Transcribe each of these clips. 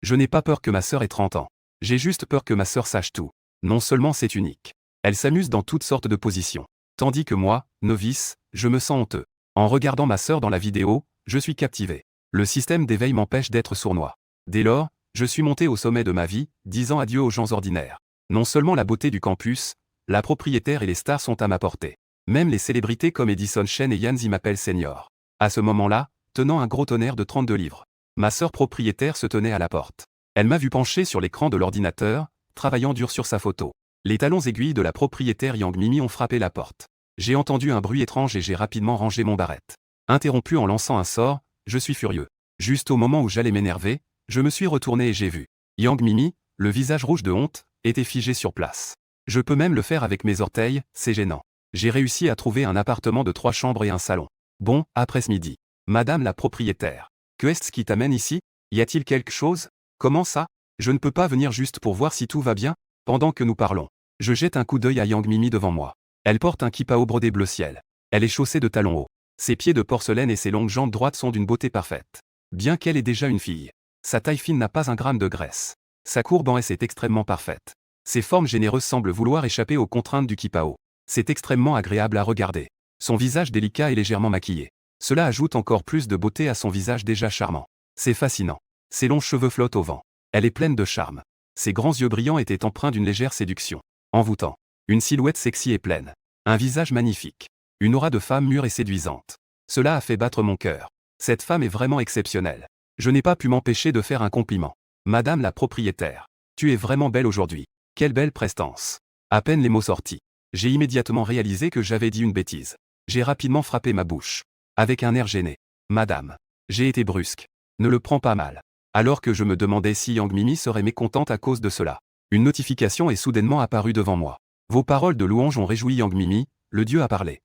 Je n'ai pas peur que ma sœur ait 30 ans. J'ai juste peur que ma sœur sache tout. Non seulement c'est unique. Elle s'amuse dans toutes sortes de positions. Tandis que moi, novice, je me sens honteux. En regardant ma sœur dans la vidéo, je suis captivé. Le système d'éveil m'empêche d'être sournois. Dès lors, je suis monté au sommet de ma vie, disant adieu aux gens ordinaires. Non seulement la beauté du campus, la propriétaire et les stars sont à ma portée. Même les célébrités comme Edison Chen et Yan Zi m'appellent senior. À ce moment-là, tenant un gros tonnerre de 32 livres. Ma sœur propriétaire se tenait à la porte. Elle m'a vu pencher sur l'écran de l'ordinateur, travaillant dur sur sa photo. Les talons aiguilles de la propriétaire Yang Mimi ont frappé la porte. J'ai entendu un bruit étrange et j'ai rapidement rangé mon barrette. Interrompu en lançant un sort, je suis furieux. Juste au moment où j'allais m'énerver, je me suis retourné et j'ai vu Yang Mimi, le visage rouge de honte, était figé sur place. Je peux même le faire avec mes orteils, c'est gênant. J'ai réussi à trouver un appartement de 3 chambres et un salon. Bon, après ce midi. Madame la propriétaire. Que est-ce qui t'amène ici? Y a-t-il quelque chose? Comment ça? Je ne peux pas venir juste pour voir si tout va bien? Pendant que nous parlons. Je jette un coup d'œil à Yang Mimi devant moi. Elle porte un kipao brodé bleu ciel. Elle est chaussée de talons hauts. Ses pieds de porcelaine et ses longues jambes droites sont d'une beauté parfaite. Bien qu'elle ait déjà une fille. Sa taille fine n'a pas un gramme de graisse. Sa courbe en S est extrêmement parfaite. Ses formes généreuses semblent vouloir échapper aux contraintes du kipao. C'est extrêmement agréable à regarder. Son visage délicat est légèrement maquillé. Cela ajoute encore plus de beauté à son visage déjà charmant. C'est fascinant. Ses longs cheveux flottent au vent. Elle est pleine de charme. Ses grands yeux brillants étaient empreints d'une légère séduction. Envoûtant. Une silhouette sexy et pleine. Un visage magnifique. Une aura de femme mûre et séduisante. Cela a fait battre mon cœur. Cette femme est vraiment exceptionnelle. Je n'ai pas pu m'empêcher de faire un compliment. Madame la propriétaire. Tu es vraiment belle aujourd'hui. Quelle belle prestance. À peine les mots sortis. J'ai immédiatement réalisé que j'avais dit une bêtise. J'ai rapidement frappé ma bouche. Avec un air gêné. Madame. J'ai été brusque. Ne le prends pas mal. Alors que je me demandais si Yang Mimi serait mécontente à cause de cela. Une notification est soudainement apparue devant moi. Vos paroles de louange ont réjoui Yang Mimi, le dieu a parlé.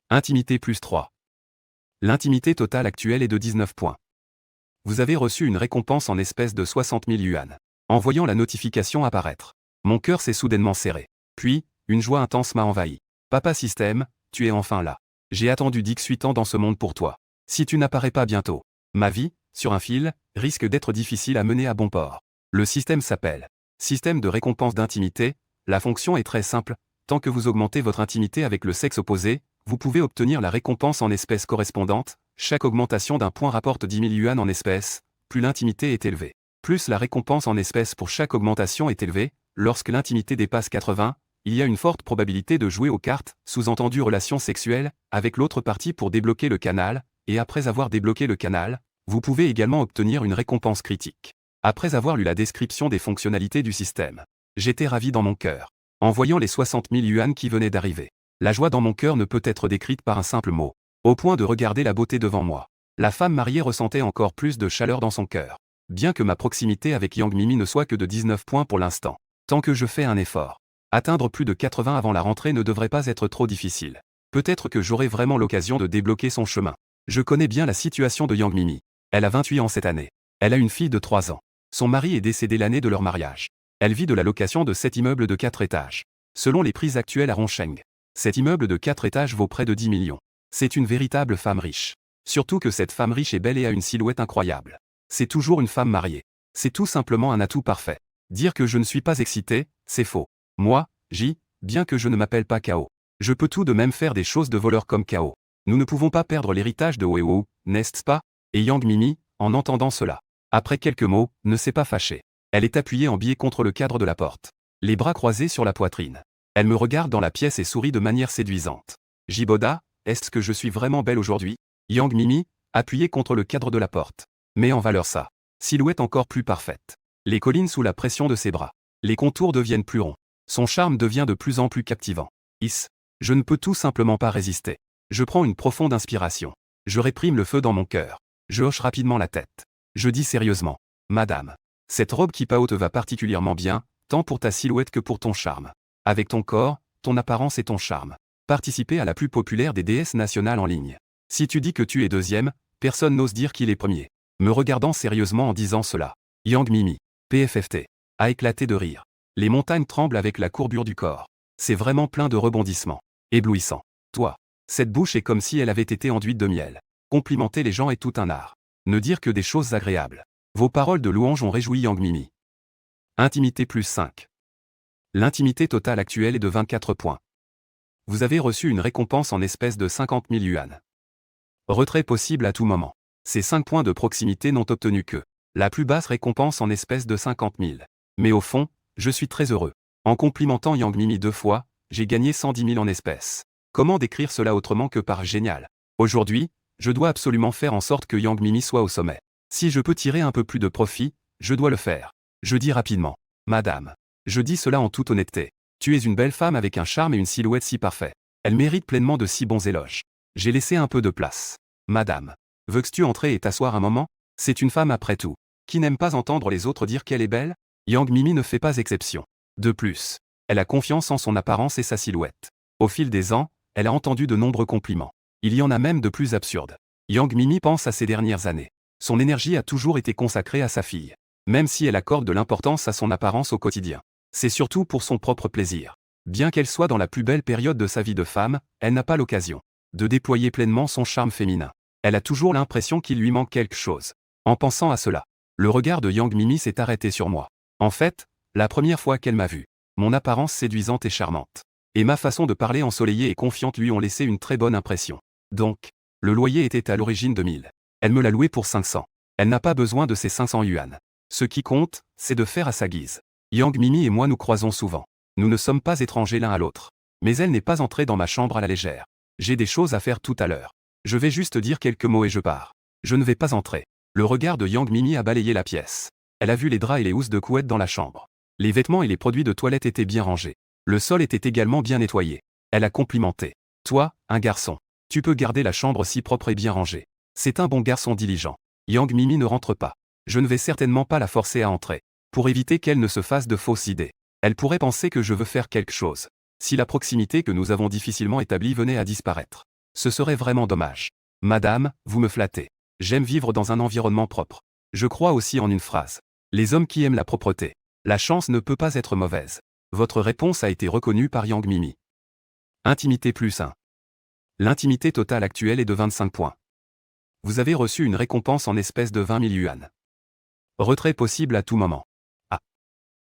Intimité plus 3. L'intimité totale actuelle est de 19 points. Vous avez reçu une récompense en espèces de 60 000 yuan. En voyant la notification apparaître, mon cœur s'est soudainement serré. Puis, une joie intense m'a envahi. Papa Système, tu es enfin là. J'ai attendu 18 ans dans ce monde pour toi. Si tu n'apparais pas bientôt, ma vie, sur un fil, risque d'être difficile à mener à bon port. Le système s'appelle système de récompense d'intimité. La fonction est très simple. Tant que vous augmentez votre intimité avec le sexe opposé, vous pouvez obtenir la récompense en espèces correspondante. Chaque augmentation d'un point rapporte 10 000 yuan en espèces. Plus l'intimité est élevée. Plus la récompense en espèces pour chaque augmentation est élevée. Lorsque l'intimité dépasse 80, il y a une forte probabilité de jouer aux cartes, sous-entendu relation sexuelle, avec l'autre partie pour débloquer le canal, et après avoir débloqué le canal, vous pouvez également obtenir une récompense critique. Après avoir lu la description des fonctionnalités du système, j'étais ravi dans mon cœur. En voyant les 60 000 yuan qui venaient d'arriver, la joie dans mon cœur ne peut être décrite par un simple mot. Au point de regarder la beauté devant moi, la femme mariée ressentait encore plus de chaleur dans son cœur. Bien que ma proximité avec Yang Mimi ne soit que de 19 points pour l'instant, tant que je fais un effort, atteindre plus de 80 avant la rentrée ne devrait pas être trop difficile. Peut-être que j'aurai vraiment l'occasion de débloquer son chemin. Je connais bien la situation de Yang Mimi. Elle a 28 ans cette année. Elle a une fille de 3 ans. Son mari est décédé l'année de leur mariage. Elle vit de la location de cet immeuble de 4 étages. Selon les prix actuels à Rongsheng, cet immeuble de 4 étages vaut près de 10 millions. C'est une véritable femme riche. Surtout que cette femme riche est belle et a une silhouette incroyable. C'est toujours une femme mariée. C'est tout simplement un atout parfait. Dire que je ne suis pas excité, c'est faux. Moi, bien que je ne m'appelle pas Kao, je peux tout de même faire des choses de voleur comme Kao. Nous ne pouvons pas perdre l'héritage de Weihou, n'est-ce pas? Et Yang Mimi, en entendant cela, après quelques mots, ne s'est pas fâchée. Elle est appuyée en biais contre le cadre de la porte. Les bras croisés sur la poitrine. Elle me regarde dans la pièce et sourit de manière séduisante. Jiboda, est-ce que je suis vraiment belle aujourd'hui? Yang Mimi, appuyée contre le cadre de la porte. Met en valeur sa silhouette encore plus parfaite. Les collines sous la pression de ses bras. Les contours deviennent plus ronds. Son charme devient de plus en plus captivant. Je ne peux tout simplement pas résister. Je prends une profonde inspiration. Je réprime le feu dans mon cœur. Je hoche rapidement la tête. Je dis sérieusement. Madame. Cette robe kipao te va particulièrement bien, tant pour ta silhouette que pour ton charme. Avec ton corps, ton apparence et ton charme. Participer à la plus populaire des déesses nationales en ligne. Si tu dis que tu es deuxième, personne n'ose dire qu'il est premier. Me regardant sérieusement en disant cela, Yang Mimi, PFFT, a éclaté de rire. Les montagnes tremblent avec la courbure du corps. C'est vraiment plein de rebondissements. Éblouissant. Toi. Cette bouche est comme si elle avait été enduite de miel. Complimenter les gens est tout un art. Ne dire que des choses agréables. Vos paroles de louange ont réjoui Yang Mimi. Intimité plus 5. L'intimité totale actuelle est de 24 points. Vous avez reçu une récompense en espèces de 50 000 yuan. Retrait possible à tout moment. Ces 5 points de proximité n'ont obtenu que la plus basse récompense en espèces de 50 000. Mais au fond, je suis très heureux. En complimentant Yang Mimi 2 fois, j'ai gagné 110 000 en espèces. Comment décrire cela autrement que par génial? Aujourd'hui, je dois absolument faire en sorte que Yang Mimi soit au sommet. Si je peux tirer un peu plus de profit, je dois le faire. Je dis rapidement. Madame. Je dis cela en toute honnêteté. Tu es une belle femme avec un charme et une silhouette si parfait. Elle mérite pleinement de si bons éloges. J'ai laissé un peu de place. Madame. Veux-tu entrer et t'asseoir un moment? C'est une femme après tout. Qui n'aime pas entendre les autres dire qu'elle est belle? Yang Mimi ne fait pas exception. De plus, elle a confiance en son apparence et sa silhouette. Au fil des ans, elle a entendu de nombreux compliments. Il y en a même de plus absurdes. Yang Mimi pense à ces dernières années. Son énergie a toujours été consacrée à sa fille. Même si elle accorde de l'importance à son apparence au quotidien. C'est surtout pour son propre plaisir. Bien qu'elle soit dans la plus belle période de sa vie de femme, elle n'a pas l'occasion de déployer pleinement son charme féminin. Elle a toujours l'impression qu'il lui manque quelque chose. En pensant à cela, le regard de Yang Mimi s'est arrêté sur moi. En fait, la première fois qu'elle m'a vu, mon apparence séduisante et charmante, et ma façon de parler ensoleillée et confiante lui ont laissé une très bonne impression. Donc, le loyer était à l'origine de 1000. Elle me l'a loué pour 500. Elle n'a pas besoin de ces 500 yuan. Ce qui compte, c'est de faire à sa guise. Yang Mimi et moi nous croisons souvent. Nous ne sommes pas étrangers l'un à l'autre. Mais elle n'est pas entrée dans ma chambre à la légère. J'ai des choses à faire tout à l'heure. Je vais juste dire quelques mots et je pars. Je ne vais pas entrer. Le regard de Yang Mimi a balayé la pièce. Elle a vu les draps et les housses de couette dans la chambre. Les vêtements et les produits de toilette étaient bien rangés. Le sol était également bien nettoyé. Elle a complimenté. Toi, un garçon. Tu peux garder la chambre si propre et bien rangée. C'est un bon garçon diligent. Yang Mimi ne rentre pas. Je ne vais certainement pas la forcer à entrer. Pour éviter qu'elle ne se fasse de fausses idées. Elle pourrait penser que je veux faire quelque chose. Si la proximité que nous avons difficilement établie venait à disparaître. Ce serait vraiment dommage. Madame, vous me flattez. J'aime vivre dans un environnement propre. Je crois aussi en une phrase. Les hommes qui aiment la propreté. La chance ne peut pas être mauvaise. Votre réponse a été reconnue par Yang Mimi. Intimité plus 1. L'intimité totale actuelle est de 25 points. Vous avez reçu une récompense en espèces de 20 000 yuan. Retrait possible à tout moment. Ah.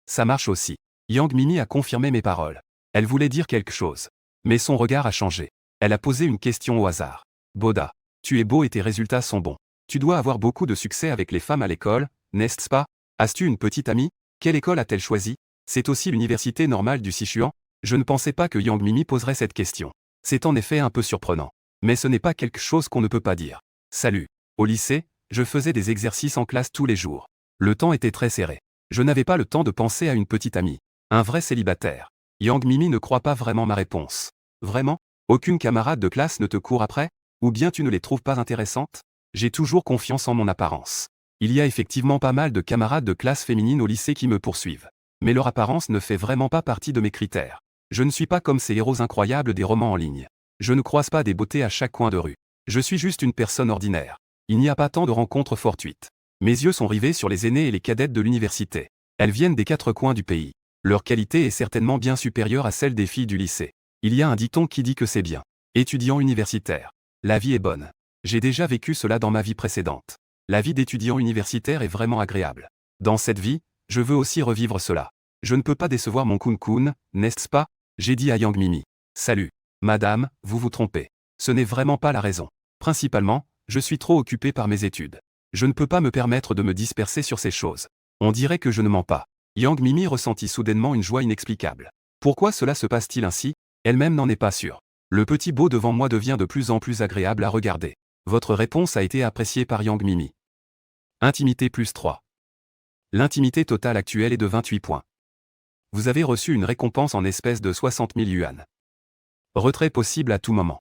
Ça marche aussi. Yang Mimi a confirmé mes paroles. Elle voulait dire quelque chose. Mais son regard a changé. Elle a posé une question au hasard. Boda, tu es beau et tes résultats sont bons. Tu dois avoir beaucoup de succès avec les femmes à l'école, n'est-ce pas? As-tu une petite amie? Quelle école a-t-elle choisi? C'est aussi l'université normale du Sichuan? Je ne pensais pas que Yang Mimi poserait cette question. C'est en effet un peu surprenant. Mais ce n'est pas quelque chose qu'on ne peut pas dire. Salut. Au lycée, je faisais des exercices en classe tous les jours. Le temps était très serré. Je n'avais pas le temps de penser à une petite amie. Un vrai célibataire. Yang Mimi ne croit pas vraiment ma réponse. Vraiment? Aucune camarade de classe ne te court après? Ou bien tu ne les trouves pas intéressantes? J'ai toujours confiance en mon apparence. Il y a effectivement pas mal de camarades de classe féminine au lycée qui me poursuivent. Mais leur apparence ne fait vraiment pas partie de mes critères. Je ne suis pas comme ces héros incroyables des romans en ligne. Je ne croise pas des beautés à chaque coin de rue. Je suis juste une personne ordinaire. Il n'y a pas tant de rencontres fortuites. Mes yeux sont rivés sur les aînés et les cadettes de l'université. Elles viennent des 4 coins du pays. Leur qualité est certainement bien supérieure à celle des filles du lycée. Il y a un dicton qui dit que c'est bien. Étudiant universitaire. La vie est bonne. J'ai déjà vécu cela dans ma vie précédente. La vie d'étudiant universitaire est vraiment agréable. Dans cette vie, je veux aussi revivre cela. Je ne peux pas décevoir mon kun-kun, n'est-ce pas? J'ai dit à Yang Mimi. Salut. Madame, vous vous trompez. Ce n'est vraiment pas la raison. Principalement, je suis trop occupé par mes études. Je ne peux pas me permettre de me disperser sur ces choses. On dirait que je ne mens pas. Yang Mimi ressentit soudainement une joie inexplicable. Pourquoi cela se passe-t-il ainsi? Elle-même n'en est pas sûre. Le petit beau devant moi devient de plus en plus agréable à regarder. Votre réponse a été appréciée par Yang Mimi. Intimité plus 3. L'intimité totale actuelle est de 28 points. Vous avez reçu une récompense en espèces de 60 000 yuan. Retrait possible à tout moment.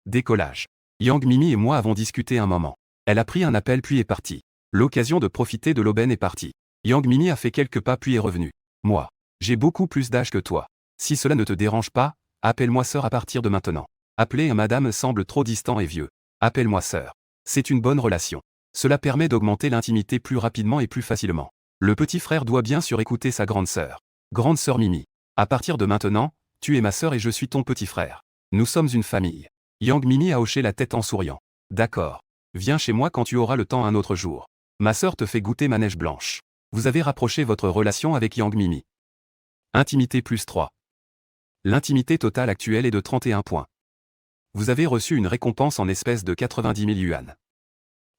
Décollage. Yang Mimi et moi avons discuté un moment. Elle a pris un appel puis est partie. L'occasion de profiter de l'aubaine est partie. Yang Mimi a fait quelques pas puis est revenue. Moi, j'ai beaucoup plus d'âge que toi. Si cela ne te dérange pas, appelle-moi sœur à partir de maintenant. Appeler un madame semble trop distant et vieux. Appelle-moi sœur. C'est une bonne relation. Cela permet d'augmenter l'intimité plus rapidement et plus facilement. Le petit frère doit bien sûr écouter sa grande sœur. Grande sœur Mimi. À partir de maintenant, tu es ma sœur et je suis ton petit frère. Nous sommes une famille. Yang Mimi a hoché la tête en souriant. D'accord. Viens chez moi quand tu auras le temps un autre jour. Ma sœur te fait goûter ma neige blanche. Vous avez rapproché votre relation avec Yang Mimi. Intimité +3. L'intimité totale actuelle est de 31 points. Vous avez reçu une récompense en espèces de 90 000 yuan.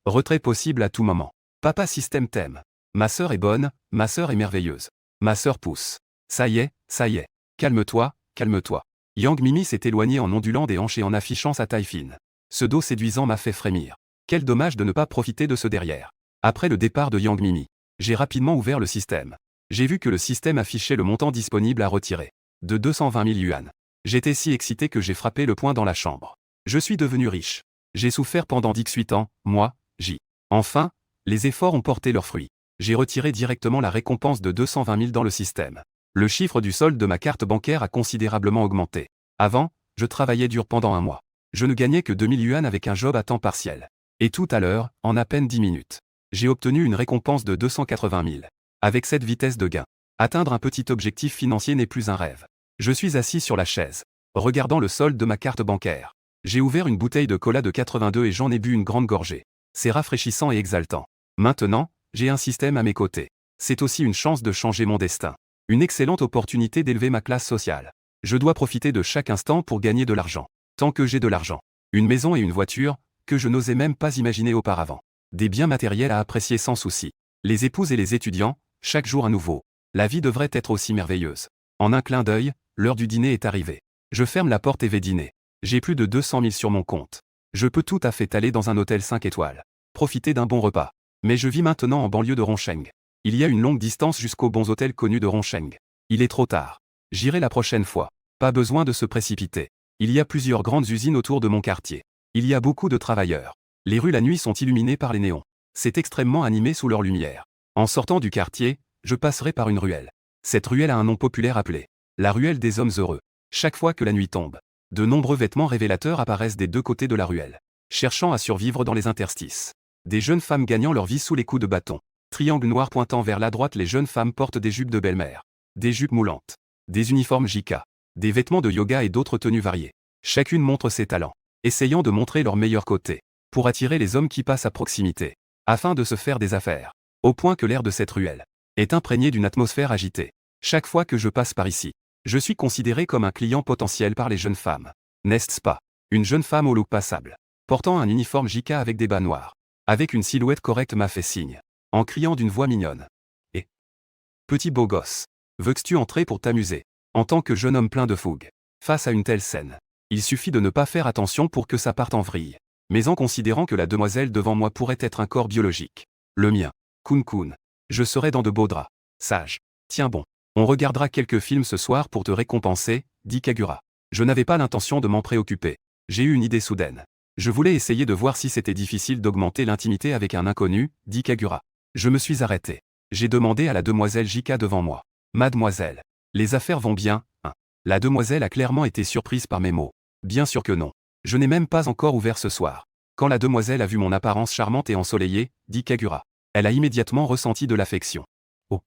Retrait possible à tout moment. Papa système t'aime. Ma sœur est bonne, ma sœur est merveilleuse. Ma sœur pousse. Ça y est, ça y est. Calme-toi, calme-toi. Yang Mimi s'est éloigné en ondulant des hanches et en affichant sa taille fine. Ce dos séduisant m'a fait frémir. Quel dommage de ne pas profiter de ce derrière. Après le départ de Yang Mimi, j'ai rapidement ouvert le système. J'ai vu que le système affichait le montant disponible à retirer. De 220 000 yuan. J'étais si excité que j'ai frappé le poing dans la chambre. Je suis devenu riche. J'ai souffert pendant 18 ans, moi, Enfin, les efforts ont porté leurs fruits. J'ai retiré directement la récompense de 220 000 dans le système. Le chiffre du solde de ma carte bancaire a considérablement augmenté. Avant, je travaillais dur pendant un mois. Je ne gagnais que 2000 yuan avec un job à temps partiel. Et tout à l'heure, en à peine 10 minutes, j'ai obtenu une récompense de 280 000. Avec cette vitesse de gain, atteindre un petit objectif financier n'est plus un rêve. Je suis assis sur la chaise, regardant le solde de ma carte bancaire. J'ai ouvert une bouteille de cola de 82 et j'en ai bu une grande gorgée. C'est rafraîchissant et exaltant. Maintenant, j'ai un système à mes côtés. C'est aussi une chance de changer mon destin. Une excellente opportunité d'élever ma classe sociale. Je dois profiter de chaque instant pour gagner de l'argent. Tant que j'ai de l'argent. Une maison et une voiture, que je n'osais même pas imaginer auparavant. Des biens matériels à apprécier sans souci. Les épouses et les étudiants, chaque jour à nouveau. La vie devrait être aussi merveilleuse. En un clin d'œil, l'heure du dîner est arrivée. Je ferme la porte et vais dîner. J'ai plus de 200 000 sur mon compte. Je peux tout à fait aller dans un hôtel 5 étoiles. Profiter d'un bon repas. Mais je vis maintenant en banlieue de Rongsheng. Il y a une longue distance jusqu'aux bons hôtels connus de Rongsheng. Il est trop tard. J'irai la prochaine fois. Pas besoin de se précipiter. Il y a plusieurs grandes usines autour de mon quartier. Il y a beaucoup de travailleurs. Les rues la nuit sont illuminées par les néons. C'est extrêmement animé sous leur lumière. En sortant du quartier, je passerai par une ruelle. Cette ruelle a un nom populaire appelé la ruelle des hommes heureux. Chaque fois que la nuit tombe, de nombreux vêtements révélateurs apparaissent des deux côtés de la ruelle, cherchant à survivre dans les interstices. Des jeunes femmes gagnant leur vie sous les coups de bâton. Triangle noir pointant vers la droite, les jeunes femmes portent des jupes de belle-mère, des jupes moulantes, des uniformes JK, des vêtements de yoga et d'autres tenues variées. Chacune montre ses talents, essayant de montrer leur meilleur côté, pour attirer les hommes qui passent à proximité, afin de se faire des affaires. Au point que l'air de cette ruelle est imprégné d'une atmosphère agitée. Chaque fois que je passe par ici, je suis considéré comme un client potentiel par les jeunes femmes. N'est-ce pas? Une jeune femme au look passable, portant un uniforme JK avec des bas noirs, avec une silhouette correcte m'a fait signe, en criant d'une voix mignonne. Et petit beau gosse, veux-tu entrer pour t'amuser? En tant que jeune homme plein de fougue, face à une telle scène, il suffit de ne pas faire attention pour que ça parte en vrille. Mais en considérant que la demoiselle devant moi pourrait être un corps biologique, le mien, Kun, je serai dans de beaux draps. Sage. Tiens bon. On regardera quelques films ce soir pour te récompenser, dit Kagura. Je n'avais pas l'intention de m'en préoccuper. J'ai eu une idée soudaine. Je voulais essayer de voir si c'était difficile d'augmenter l'intimité avec un inconnu, dit Kagura. Je me suis arrêté. J'ai demandé à la demoiselle Jika devant moi. Mademoiselle, les affaires vont bien, hein? La demoiselle a clairement été surprise par mes mots. Bien sûr que non. Je n'ai même pas encore ouvert ce soir. Quand la demoiselle a vu mon apparence charmante et ensoleillée, dit Kagura, elle a immédiatement ressenti de l'affection. Oh.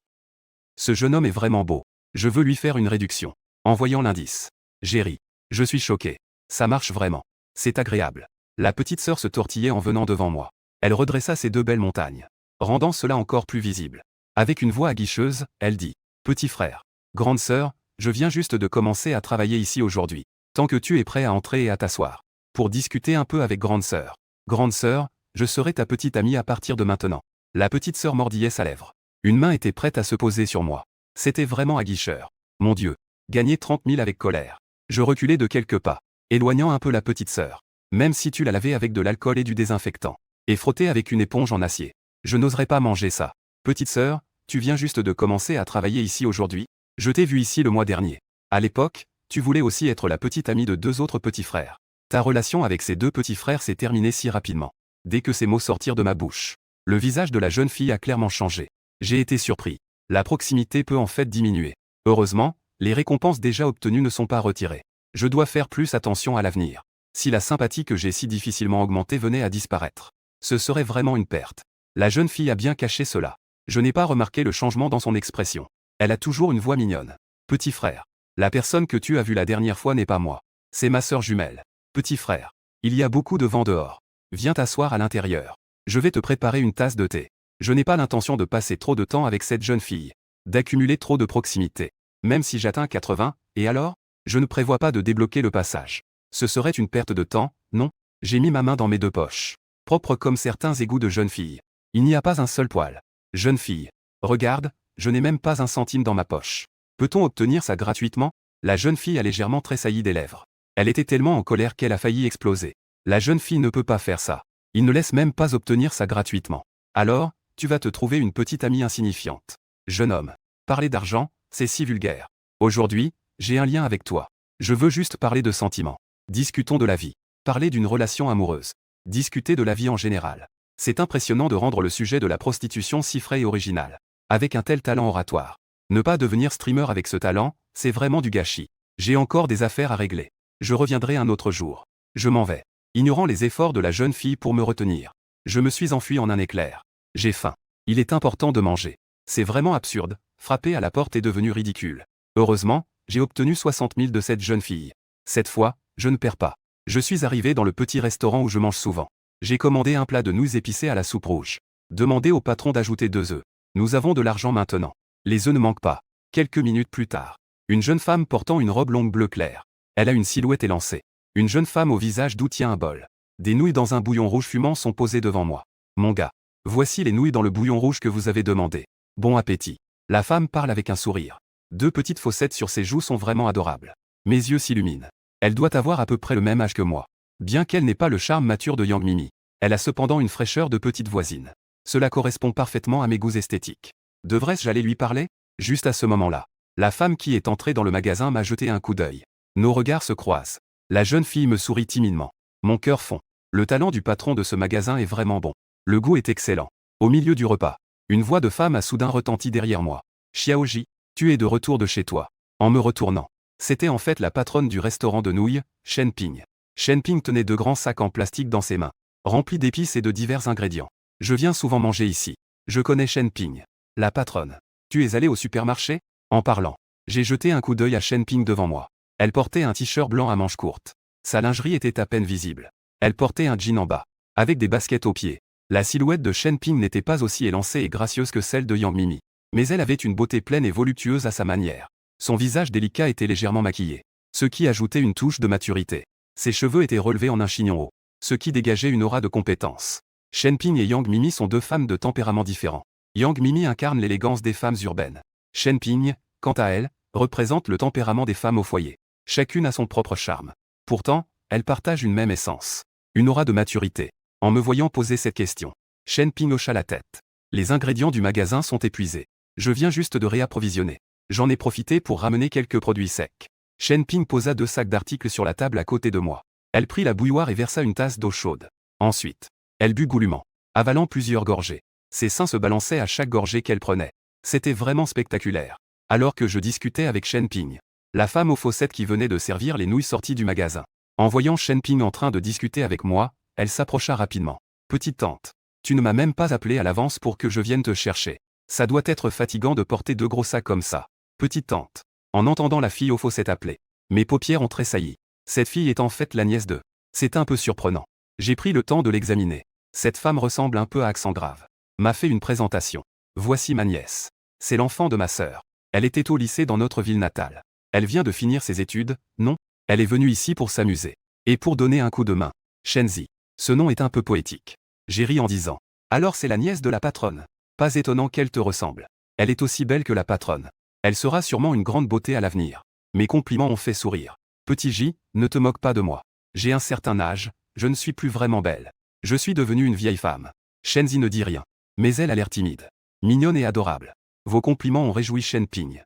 Ce jeune homme est vraiment beau. Je veux lui faire une réduction. En voyant l'indice. J'ai ri. Je suis choqué. Ça marche vraiment. C'est agréable. La petite sœur se tortillait en venant devant moi. Elle redressa ses deux belles montagnes, rendant cela encore plus visible. Avec une voix aguicheuse, elle dit « Petit frère, grande sœur, je viens juste de commencer à travailler ici aujourd'hui. Tant que tu es prêt à entrer et à t'asseoir, pour discuter un peu avec grande sœur. Grande sœur, je serai ta petite amie à partir de maintenant. » La petite sœur mordillait sa lèvre. Une main était prête à se poser sur moi. C'était vraiment aguicheur. Mon Dieu. Gagner 30 000 avec colère. Je reculai de quelques pas, éloignant un peu la petite sœur. Même si tu la lavais avec de l'alcool et du désinfectant, et frottais avec une éponge en acier. Je n'oserais pas manger ça. Petite sœur, tu viens juste de commencer à travailler ici aujourd'hui. Je t'ai vu ici le mois dernier. À l'époque, tu voulais aussi être la petite amie de deux autres petits frères. Ta relation avec ces deux petits frères s'est terminée si rapidement. Dès que ces mots sortirent de ma bouche, le visage de la jeune fille a clairement changé. J'ai été surpris. La proximité peut en fait diminuer. Heureusement, les récompenses déjà obtenues ne sont pas retirées. Je dois faire plus attention à l'avenir. Si la sympathie que j'ai si difficilement augmentée venait à disparaître, ce serait vraiment une perte. La jeune fille a bien caché cela. Je n'ai pas remarqué le changement dans son expression. Elle a toujours une voix mignonne. Petit frère. La personne que tu as vue la dernière fois n'est pas moi. C'est ma sœur jumelle. Petit frère. Il y a beaucoup de vent dehors. Viens t'asseoir à l'intérieur. Je vais te préparer une tasse de thé. Je n'ai pas l'intention de passer trop de temps avec cette jeune fille, d'accumuler trop de proximité. Même si j'atteins 80, et alors? Je ne prévois pas de débloquer le passage. Ce serait une perte de temps, non? J'ai mis ma main dans mes deux poches. Propre comme certains égouts de jeune fille. Il n'y a pas un seul poil. Jeune fille. Regarde, je n'ai même pas un centime dans ma poche. Peut-on obtenir ça gratuitement? La jeune fille a légèrement tressailli des lèvres. Elle était tellement en colère qu'elle a failli exploser. La jeune fille ne peut pas faire ça. Il ne laisse même pas obtenir ça gratuitement. Alors, tu vas te trouver une petite amie insignifiante. Jeune homme. Parler d'argent, c'est si vulgaire. Aujourd'hui, j'ai un lien avec toi. Je veux juste parler de sentiments. Discutons de la vie. Parler d'une relation amoureuse. Discuter de la vie en général. C'est impressionnant de rendre le sujet de la prostitution si frais et original. Avec un tel talent oratoire. Ne pas devenir streamer avec ce talent, c'est vraiment du gâchis. J'ai encore des affaires à régler. Je reviendrai un autre jour. Je m'en vais. Ignorant les efforts de la jeune fille pour me retenir. Je me suis enfui en un éclair. J'ai faim. Il est important de manger. C'est vraiment absurde. Frapper à la porte est devenu ridicule. Heureusement, j'ai obtenu 60 000 de cette jeune fille. Cette fois, je ne perds pas. Je suis arrivé dans le petit restaurant où je mange souvent. J'ai commandé un plat de nouilles épicées à la soupe rouge. Demandez au patron d'ajouter 2 œufs. Nous avons de l'argent maintenant. Les œufs ne manquent pas. Quelques minutes plus tard. Une jeune femme portant une robe longue bleu clair. Elle a une silhouette élancée. Une jeune femme au visage doux tient un bol. Des nouilles dans un bouillon rouge fumant sont posées devant moi. Mon gars. Voici les nouilles dans le bouillon rouge que vous avez demandé. Bon appétit. La femme parle avec un sourire. 2 petites fossettes sur ses joues sont vraiment adorables. Mes yeux s'illuminent. Elle doit avoir à peu près le même âge que moi. Bien qu'elle n'ait pas le charme mature de Yang Mimi, elle a cependant une fraîcheur de petite voisine. Cela correspond parfaitement à mes goûts esthétiques. Devrais-je aller lui parler? Juste à ce moment-là, la femme qui est entrée dans le magasin m'a jeté un coup d'œil. Nos regards se croisent. La jeune fille me sourit timidement. Mon cœur fond. Le talent du patron de ce magasin est vraiment bon. Le goût est excellent. Au milieu du repas, une voix de femme a soudain retenti derrière moi. Xiaoji, tu es de retour de chez toi. En me retournant, c'était en fait la patronne du restaurant de nouilles, Shen Ping. Shen Ping tenait 2 grands sacs en plastique dans ses mains, remplis d'épices et de divers ingrédients. Je viens souvent manger ici. Je connais Shen Ping. La patronne. Tu es allé au supermarché? En parlant, j'ai jeté un coup d'œil à Shen Ping devant moi. Elle portait un t-shirt blanc à manches courtes. Sa lingerie était à peine visible. Elle portait un jean en bas, avec des baskets aux pieds. La silhouette de Shen Ping n'était pas aussi élancée et gracieuse que celle de Yang Mimi. Mais elle avait une beauté pleine et voluptueuse à sa manière. Son visage délicat était légèrement maquillé, ce qui ajoutait une touche de maturité. Ses cheveux étaient relevés en un chignon haut, ce qui dégageait une aura de compétence. Shen Ping et Yang Mimi sont 2 femmes de tempéraments différents. Yang Mimi incarne l'élégance des femmes urbaines. Shen Ping, quant à elle, représente le tempérament des femmes au foyer. Chacune a son propre charme. Pourtant, elles partagent une même essence. Une aura de maturité. En me voyant poser cette question, Shen Ping hocha la tête. Les ingrédients du magasin sont épuisés. Je viens juste de réapprovisionner. J'en ai profité pour ramener quelques produits secs. Shen Ping posa 2 sacs d'articles sur la table à côté de moi. Elle prit la bouilloire et versa une tasse d'eau chaude. Ensuite, elle but goulûment, avalant plusieurs gorgées. Ses seins se balançaient à chaque gorgée qu'elle prenait. C'était vraiment spectaculaire. Alors que je discutais avec Shen Ping, la femme aux fossettes qui venait de servir les nouilles sortit du magasin. En voyant Shen Ping en train de discuter avec moi, elle s'approcha rapidement. Petite tante, tu ne m'as même pas appelé à l'avance pour que je vienne te chercher. Ça doit être fatigant de porter 2 gros sacs comme ça. Petite tante. En entendant la fille aux fossettes appeler, mes paupières ont tressailli. Cette fille est en fait la nièce de. C'est un peu surprenant. J'ai pris le temps de l'examiner. Cette femme ressemble un peu à accent grave. M'a fait une présentation. Voici ma nièce. C'est l'enfant de ma sœur. Elle était au lycée dans notre ville natale. Elle vient de finir ses études, non? Elle est venue ici pour s'amuser. Et pour donner un coup de main. Shenzi. Ce nom est un peu poétique. J'ai ri en disant. Alors c'est la nièce de la patronne. Pas étonnant qu'elle te ressemble. Elle est aussi belle que la patronne. Elle sera sûrement une grande beauté à l'avenir. Mes compliments ont fait sourire. Petit J, ne te moque pas de moi. J'ai un certain âge, je ne suis plus vraiment belle. Je suis devenue une vieille femme. Shenzi ne dit rien. Mais elle a l'air timide. Mignonne et adorable. Vos compliments ont réjoui Shen Ping.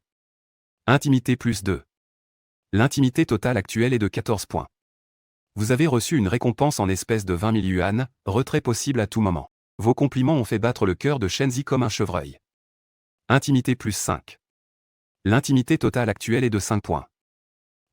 Intimité plus 2. L'intimité totale actuelle est de 14 points. Vous avez reçu une récompense en espèces de 20 000 yuan, retrait possible à tout moment. Vos compliments ont fait battre le cœur de Shenzi comme un chevreuil. Intimité plus 5. L'intimité totale actuelle est de 5 points.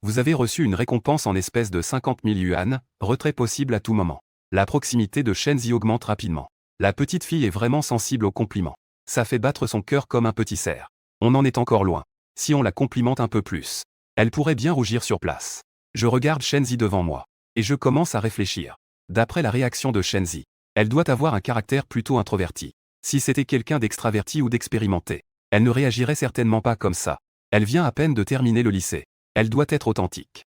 Vous avez reçu une récompense en espèces de 50 000 yuan, retrait possible à tout moment. La proximité de Shenzi augmente rapidement. La petite fille est vraiment sensible aux compliments. Ça fait battre son cœur comme un petit cerf. On en est encore loin. Si on la complimente un peu plus, elle pourrait bien rougir sur place. Je regarde Shenzi devant moi. Et je commence à réfléchir. D'après la réaction de Shenzi, elle doit avoir un caractère plutôt introverti. Si c'était quelqu'un d'extraverti ou d'expérimenté, elle ne réagirait certainement pas comme ça. Elle vient à peine de terminer le lycée. Elle doit être authentique.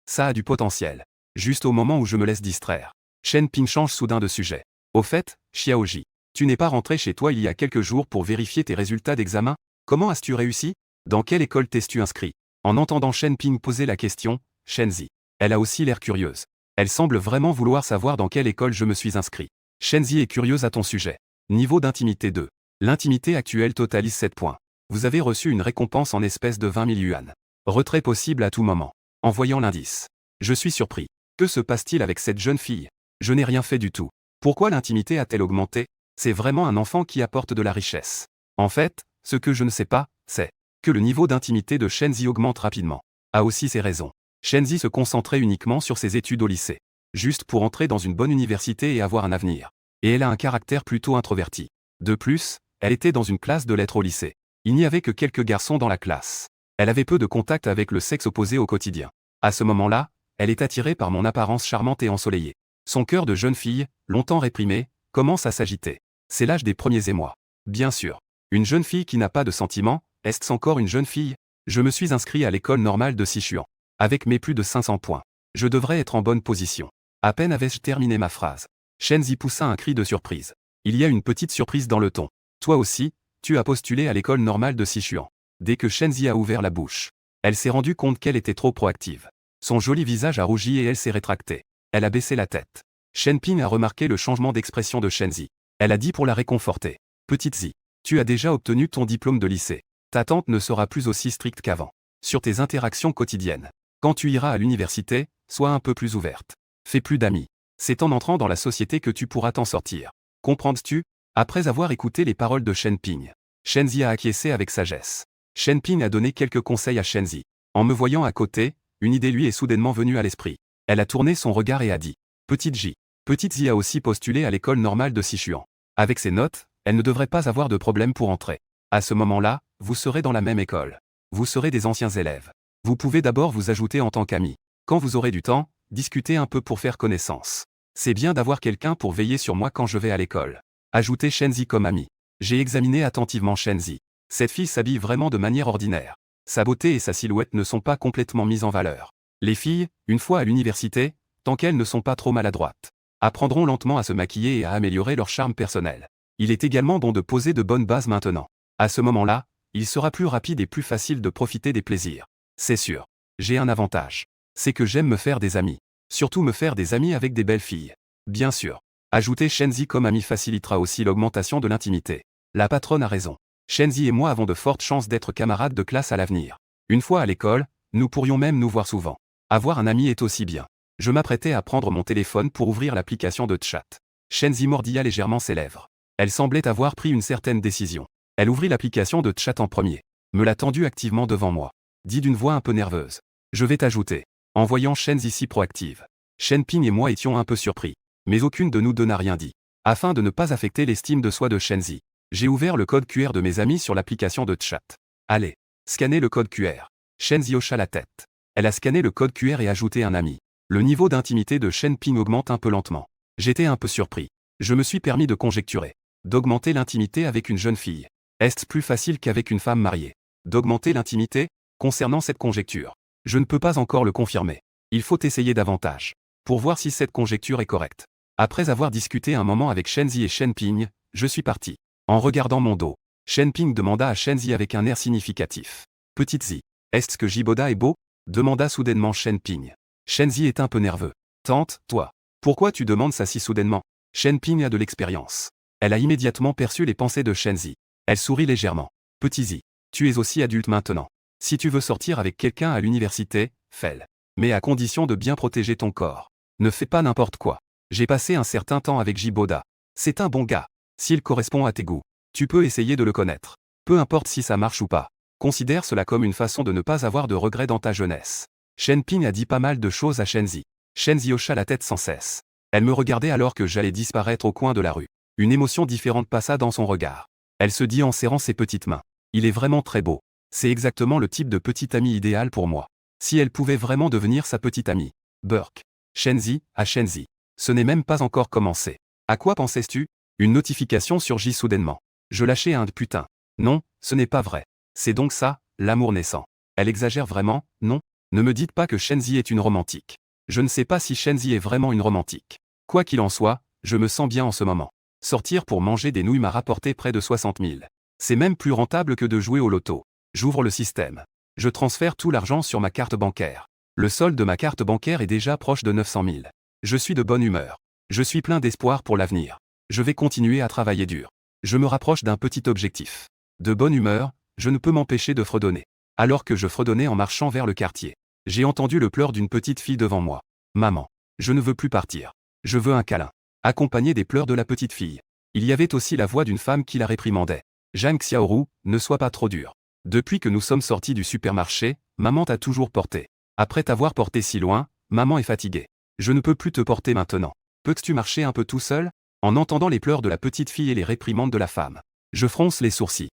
Ça a du potentiel. Juste au moment où je me laisse distraire. Shen Ping change soudain de sujet. Au fait, Xiaoji, tu n'es pas rentré chez toi il y a quelques jours pour vérifier tes résultats d'examen? Comment as-tu réussi? Dans quelle école t'es-tu inscrit? En entendant Shen Ping poser la question, Shenzi. Elle a aussi l'air curieuse. Elle semble vraiment vouloir savoir dans quelle école je me suis inscrit. Shenzi est curieuse à ton sujet. Niveau d'intimité 2. L'intimité actuelle totalise 7 points. Vous avez reçu une récompense en espèces de 20 000 yuan. Retrait possible à tout moment. En voyant l'indice. Je suis surpris. Que se passe-t-il avec cette jeune fille? Je n'ai rien fait du tout. Pourquoi l'intimité a-t-elle augmenté? C'est vraiment un enfant qui apporte de la richesse. En fait, ce que je ne sais pas, c'est que le niveau d'intimité de Shenzi augmente rapidement. A aussi ses raisons. Shenzi se concentrait uniquement sur ses études au lycée. Juste pour entrer dans une bonne université et avoir un avenir. Et elle a un caractère plutôt introverti. De plus, elle était dans une classe de lettres au lycée. Il n'y avait que quelques garçons dans la classe. Elle avait peu de contact avec le sexe opposé au quotidien. À ce moment-là, elle est attirée par mon apparence charmante et ensoleillée. Son cœur de jeune fille, longtemps réprimé, commence à s'agiter. C'est l'âge des premiers émois. Bien sûr. Une jeune fille qui n'a pas de sentiments, est-ce encore une jeune fille? Je me suis inscrit à l'école normale de Sichuan. Avec mes plus de 500 points. Je devrais être en bonne position. À peine avais-je terminé ma phrase. Shenzi poussa un cri de surprise. Il y a une petite surprise dans le ton. Toi aussi, tu as postulé à l'école normale de Sichuan. Dès que Shenzi a ouvert la bouche, elle s'est rendue compte qu'elle était trop proactive. Son joli visage a rougi et elle s'est rétractée. Elle a baissé la tête. Shen Ping a remarqué le changement d'expression de Shenzi. Elle a dit pour la réconforter. Petite Zi, tu as déjà obtenu ton diplôme de lycée. Ta tante ne sera plus aussi stricte qu'avant. Sur tes interactions quotidiennes. Quand tu iras à l'université, sois un peu plus ouverte. Fais plus d'amis. C'est en entrant dans la société que tu pourras t'en sortir. Comprends-tu? Après avoir écouté les paroles de Shen Ping, Shenzi a acquiescé avec sagesse. Shen Ping a donné quelques conseils à Shenzi. En me voyant à côté, une idée lui est soudainement venue à l'esprit. Elle a tourné son regard et a dit. Petite J. Petite Zi a aussi postulé à l'école normale de Sichuan. Avec ses notes, elle ne devrait pas avoir de problème pour entrer. À ce moment-là, vous serez dans la même école. Vous serez des anciens élèves. Vous pouvez d'abord vous ajouter en tant qu'amis. Quand vous aurez du temps, discutez un peu pour faire connaissance. C'est bien d'avoir quelqu'un pour veiller sur moi quand je vais à l'école. Ajoutez Shenzi comme ami. J'ai examiné attentivement Shenzi. Cette fille s'habille vraiment de manière ordinaire. Sa beauté et sa silhouette ne sont pas complètement mises en valeur. Les filles, une fois à l'université, tant qu'elles ne sont pas trop maladroites, apprendront lentement à se maquiller et à améliorer leur charme personnel. Il est également bon de poser de bonnes bases maintenant. À ce moment-là, il sera plus rapide et plus facile de profiter des plaisirs. C'est sûr. J'ai un avantage. C'est que j'aime me faire des amis. Surtout me faire des amis avec des belles filles. Bien sûr. Ajouter Shenzi comme ami facilitera aussi l'augmentation de l'intimité. La patronne a raison. Shenzi et moi avons de fortes chances d'être camarades de classe à l'avenir. Une fois à l'école, nous pourrions même nous voir souvent. Avoir un ami est aussi bien. Je m'apprêtais à prendre mon téléphone pour ouvrir l'application de chat. Shenzi mordilla légèrement ses lèvres. Elle semblait avoir pris une certaine décision. Elle ouvrit l'application de chat en premier. Me l'a tendu activement devant moi. Dit d'une voix un peu nerveuse. Je vais t'ajouter. En voyant Shenzi si proactive. Shen Ping et moi étions un peu surpris. Mais aucune de nous deux n'a rien dit. Afin de ne pas affecter l'estime de soi de Shenzi, j'ai ouvert le code QR de mes amis sur l'application de chat. Allez, scannez le code QR. Shenzi hocha la tête. Elle a scanné le code QR et ajouté un ami. Le niveau d'intimité de Shen Ping augmente un peu lentement. J'étais un peu surpris. Je me suis permis de conjecturer. D'augmenter l'intimité avec une jeune fille. Est-ce plus facile qu'avec une femme mariée? D'augmenter l'intimité? Concernant cette conjecture, je ne peux pas encore le confirmer. Il faut essayer davantage. Pour voir si cette conjecture est correcte. Après avoir discuté un moment avec Shenzi et Shen Ping, je suis parti. En regardant mon dos, Shen Ping demanda à Shenzi avec un air significatif. Petite Zi, est-ce que Jiboda est beau? Demanda soudainement Shen Ping. Shenzi est un peu nerveux. Tante, toi. Pourquoi tu demandes ça si soudainement? Shen Ping a de l'expérience. Elle a immédiatement perçu les pensées de Shenzi. Elle sourit légèrement. Petit Zi, tu es aussi adulte maintenant. Si tu veux sortir avec quelqu'un à l'université, fais-le. Mais à condition de bien protéger ton corps. Ne fais pas n'importe quoi. J'ai passé un certain temps avec Jiboda. C'est un bon gars. S'il correspond à tes goûts, tu peux essayer de le connaître. Peu importe si ça marche ou pas. Considère cela comme une façon de ne pas avoir de regrets dans ta jeunesse. Shen Ping a dit pas mal de choses à Shenzi. Shenzi hocha la tête sans cesse. Elle me regardait alors que j'allais disparaître au coin de la rue. Une émotion différente passa dans son regard. Elle se dit en serrant ses petites mains. Il est vraiment très beau. C'est exactement le type de petit ami idéal pour moi. Si elle pouvait vraiment devenir sa petite amie. Burk. Shenzi, à Shenzi. Ce n'est même pas encore commencé. À quoi pensais-tu? Une notification surgit soudainement. Je lâchai un putain. Non, ce n'est pas vrai. C'est donc ça, l'amour naissant. Elle exagère vraiment, non? Ne me dites pas que Shenzi est une romantique. Je ne sais pas si Shenzi est vraiment une romantique. Quoi qu'il en soit, je me sens bien en ce moment. Sortir pour manger des nouilles m'a rapporté près de 60 000. C'est même plus rentable que de jouer au loto. J'ouvre le système. Je transfère tout l'argent sur ma carte bancaire. Le solde de ma carte bancaire est déjà proche de 900 000. Je suis de bonne humeur. Je suis plein d'espoir pour l'avenir. Je vais continuer à travailler dur. Je me rapproche d'un petit objectif. De bonne humeur, je ne peux m'empêcher de fredonner. Alors que je fredonnais en marchant vers le quartier, j'ai entendu le pleur d'une petite fille devant moi. Maman, je ne veux plus partir. Je veux un câlin. Accompagné des pleurs de la petite fille. Il y avait aussi la voix d'une femme qui la réprimandait. Zhang Xiaoru, ne sois pas trop dur. Depuis que nous sommes sortis du supermarché, maman t'a toujours porté. Après t'avoir porté si loin, maman est fatiguée. Je ne peux plus te porter maintenant. Peux-tu marcher un peu tout seul? En entendant les pleurs de la petite fille et les réprimandes de la femme, je fronce les sourcils.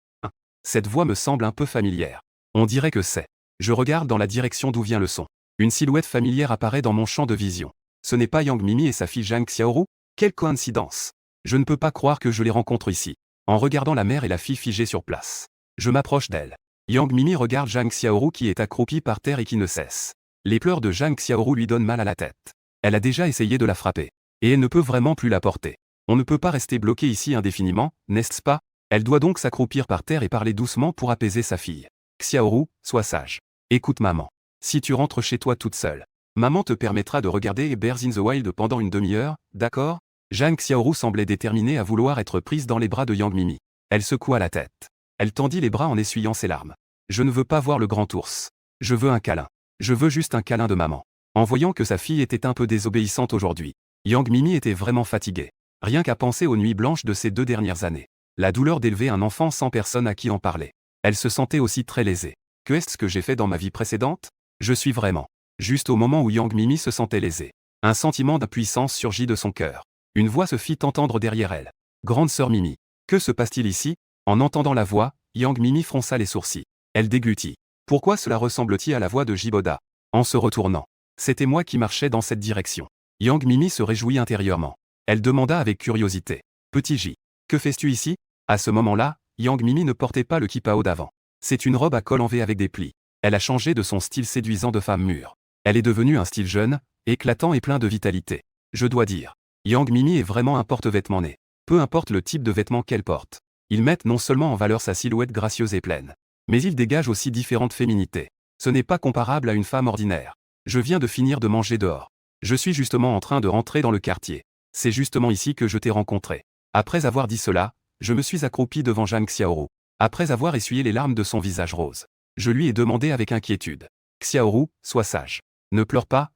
Cette voix me semble un peu familière. On dirait que c'est. Je regarde dans la direction d'où vient le son. Une silhouette familière apparaît dans mon champ de vision. Ce n'est pas Yang Mimi et sa fille Zhang Xiaoru? Quelle coïncidence! Je ne peux pas croire que je les rencontre ici. En regardant la mère et la fille figées sur place, je m'approche d'elle. Yang Mimi regarde Zhang Xiaoru qui est accroupie par terre et qui ne cesse. Les pleurs de Zhang Xiaoru lui donnent mal à la tête. Elle a déjà essayé de la frapper. Et elle ne peut vraiment plus la porter. On ne peut pas rester bloqué ici indéfiniment, n'est-ce pas? Elle doit donc s'accroupir par terre et parler doucement pour apaiser sa fille. Xiaoru, sois sage. Écoute maman. Si tu rentres chez toi toute seule, maman te permettra de regarder Bears in the Wild pendant une demi-heure, d'accord? Zhang Xiaoru semblait déterminée à vouloir être prise dans les bras de Yang Mimi. Elle secoua la tête. Elle tendit les bras en essuyant ses larmes. Je ne veux pas voir le grand ours. Je veux un câlin. Je veux juste un câlin de maman. En voyant que sa fille était un peu désobéissante aujourd'hui, Yang Mimi était vraiment fatiguée. Rien qu'à penser aux nuits blanches de ces 2 dernières années. La douleur d'élever un enfant sans personne à qui en parler. Elle se sentait aussi très lésée. Que est-ce que j'ai fait dans ma vie précédente? Je suis vraiment. Juste au moment où Yang Mimi se sentait lésée. Un sentiment d'impuissance surgit de son cœur. Une voix se fit entendre derrière elle. Grande sœur Mimi. Que se passe-t-il ici? En entendant la voix, Yang Mimi fronça les sourcils. Elle déglutit. Pourquoi cela ressemble-t-il à la voix de Jiboda? En se retournant. C'était moi qui marchais dans cette direction. Yang Mimi se réjouit intérieurement. Elle demanda avec curiosité. Petit J. Que fais-tu ici? À ce moment-là, Yang Mimi ne portait pas le kipao d'avant. C'est une robe à col en V avec des plis. Elle a changé de son style séduisant de femme mûre. Elle est devenue un style jeune, éclatant et plein de vitalité. Je dois dire. Yang Mimi est vraiment un porte-vêtements né. Peu importe le type de vêtements qu'elle porte. Ils mettent non seulement en valeur sa silhouette gracieuse et pleine, mais ils dégagent aussi différentes féminités. Ce n'est pas comparable à une femme ordinaire. Je viens de finir de manger dehors. Je suis justement en train de rentrer dans le quartier. C'est justement ici que je t'ai rencontré. Après avoir dit cela, je me suis accroupi devant Zhang Xiaoru. Après avoir essuyé les larmes de son visage rose, je lui ai demandé avec inquiétude. Xiaoru, sois sage. Ne pleure pas,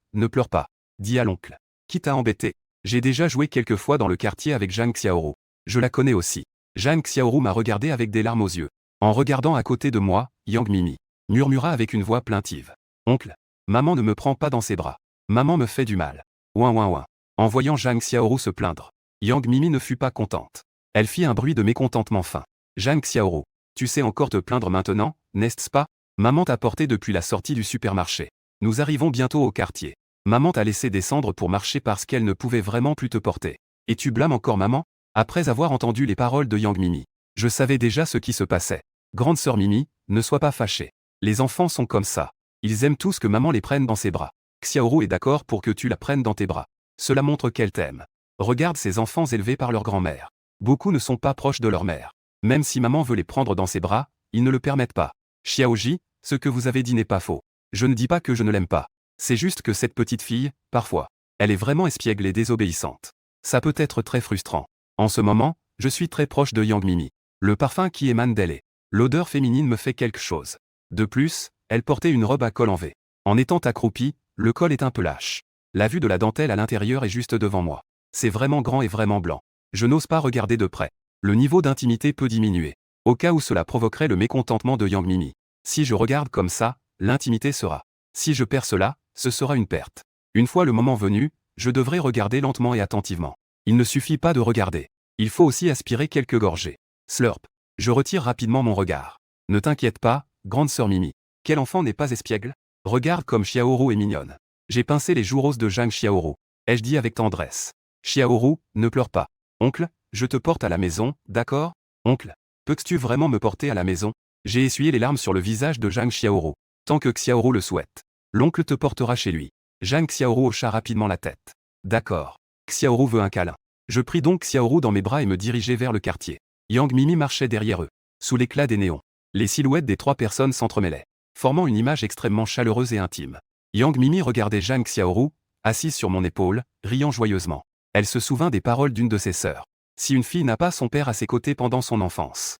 dit à l'oncle. Qui t'a embêté? J'ai déjà joué quelques fois dans le quartier avec Zhang Xiaoru. Je la connais aussi. Zhang Xiaoru m'a regardé avec des larmes aux yeux. En regardant à côté de moi, Yang Mimi murmura avec une voix plaintive. Oncle, maman ne me prend pas dans ses bras. Maman me fait du mal. Ouin ouin ouin. En voyant Zhang Xiaoru se plaindre, Yang Mimi ne fut pas contente. Elle fit un bruit de mécontentement fin. Zhang Xiaoru, tu sais encore te plaindre maintenant, n'est-ce pas? Maman t'a porté depuis la sortie du supermarché. Nous arrivons bientôt au quartier. Maman t'a laissé descendre pour marcher parce qu'elle ne pouvait vraiment plus te porter. Et tu blâmes encore maman? Après avoir entendu les paroles de Yang Mimi, je savais déjà ce qui se passait. Grande sœur Mimi, ne sois pas fâchée. Les enfants sont comme ça. Ils aiment tous que maman les prenne dans ses bras. Xiaoru est d'accord pour que tu la prennes dans tes bras. Cela montre qu'elle t'aime. Regarde ces enfants élevés par leur grand-mère. Beaucoup ne sont pas proches de leur mère. Même si maman veut les prendre dans ses bras, ils ne le permettent pas. Xiaoji, ce que vous avez dit n'est pas faux. Je ne dis pas que je ne l'aime pas. C'est juste que cette petite fille, parfois, elle est vraiment espiègle et désobéissante. Ça peut être très frustrant. En ce moment, je suis très proche de Yang Mimi. Le parfum qui émane d'elle et l'odeur féminine me fait quelque chose. De plus, elle portait une robe à col en V. En étant accroupie, le col est un peu lâche. La vue de la dentelle à l'intérieur est juste devant moi. C'est vraiment grand et vraiment blanc. Je n'ose pas regarder de près. Le niveau d'intimité peut diminuer. Au cas où cela provoquerait le mécontentement de Yang Mimi. Si je regarde comme ça, l'intimité sera. Si je perds cela, ce sera une perte. Une fois le moment venu, je devrais regarder lentement et attentivement. Il ne suffit pas de regarder. Il faut aussi aspirer quelques gorgées. Slurp. Je retire rapidement mon regard. Ne t'inquiète pas, grande sœur Mimi. Quel enfant n'est pas espiègle? Regarde comme Xiaoru est mignonne. J'ai pincé les joues roses de Zhang Xiaoru. Ai-je dit avec tendresse. Xiaoru, ne pleure pas. Oncle, je te porte à la maison, d'accord? Oncle, peux-tu vraiment me porter à la maison? J'ai essuyé les larmes sur le visage de Zhang Xiaoru. Tant que Xiaoru le souhaite. L'oncle te portera chez lui. Zhang Xiaoru hocha rapidement la tête. D'accord. Xiaoru veut un câlin. Je pris donc Xiaoru dans mes bras et me dirigeai vers le quartier. Yang Mimi marchait derrière eux. Sous l'éclat des néons. Les silhouettes des 3 personnes s'entremêlaient, formant une image extrêmement chaleureuse et intime. Yang Mimi regardait Zhang Xiaoru, assise sur mon épaule, riant joyeusement. Elle se souvint des paroles d'une de ses sœurs. Si une fille n'a pas son père à ses côtés pendant son enfance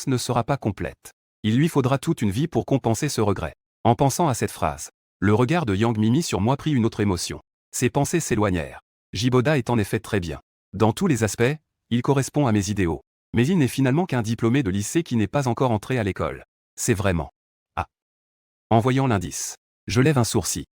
ne sera pas complète. Il lui faudra toute une vie pour compenser ce regret. En pensant à cette phrase, le regard de Yang Mimi sur moi prit une autre émotion. Ses pensées s'éloignèrent. Jiboda est en effet très bien. Dans tous les aspects, il correspond à mes idéaux. Mais il n'est finalement qu'un diplômé de lycée qui n'est pas encore entré à l'école. C'est vraiment. Ah. En voyant l'indice, je lève un sourcil.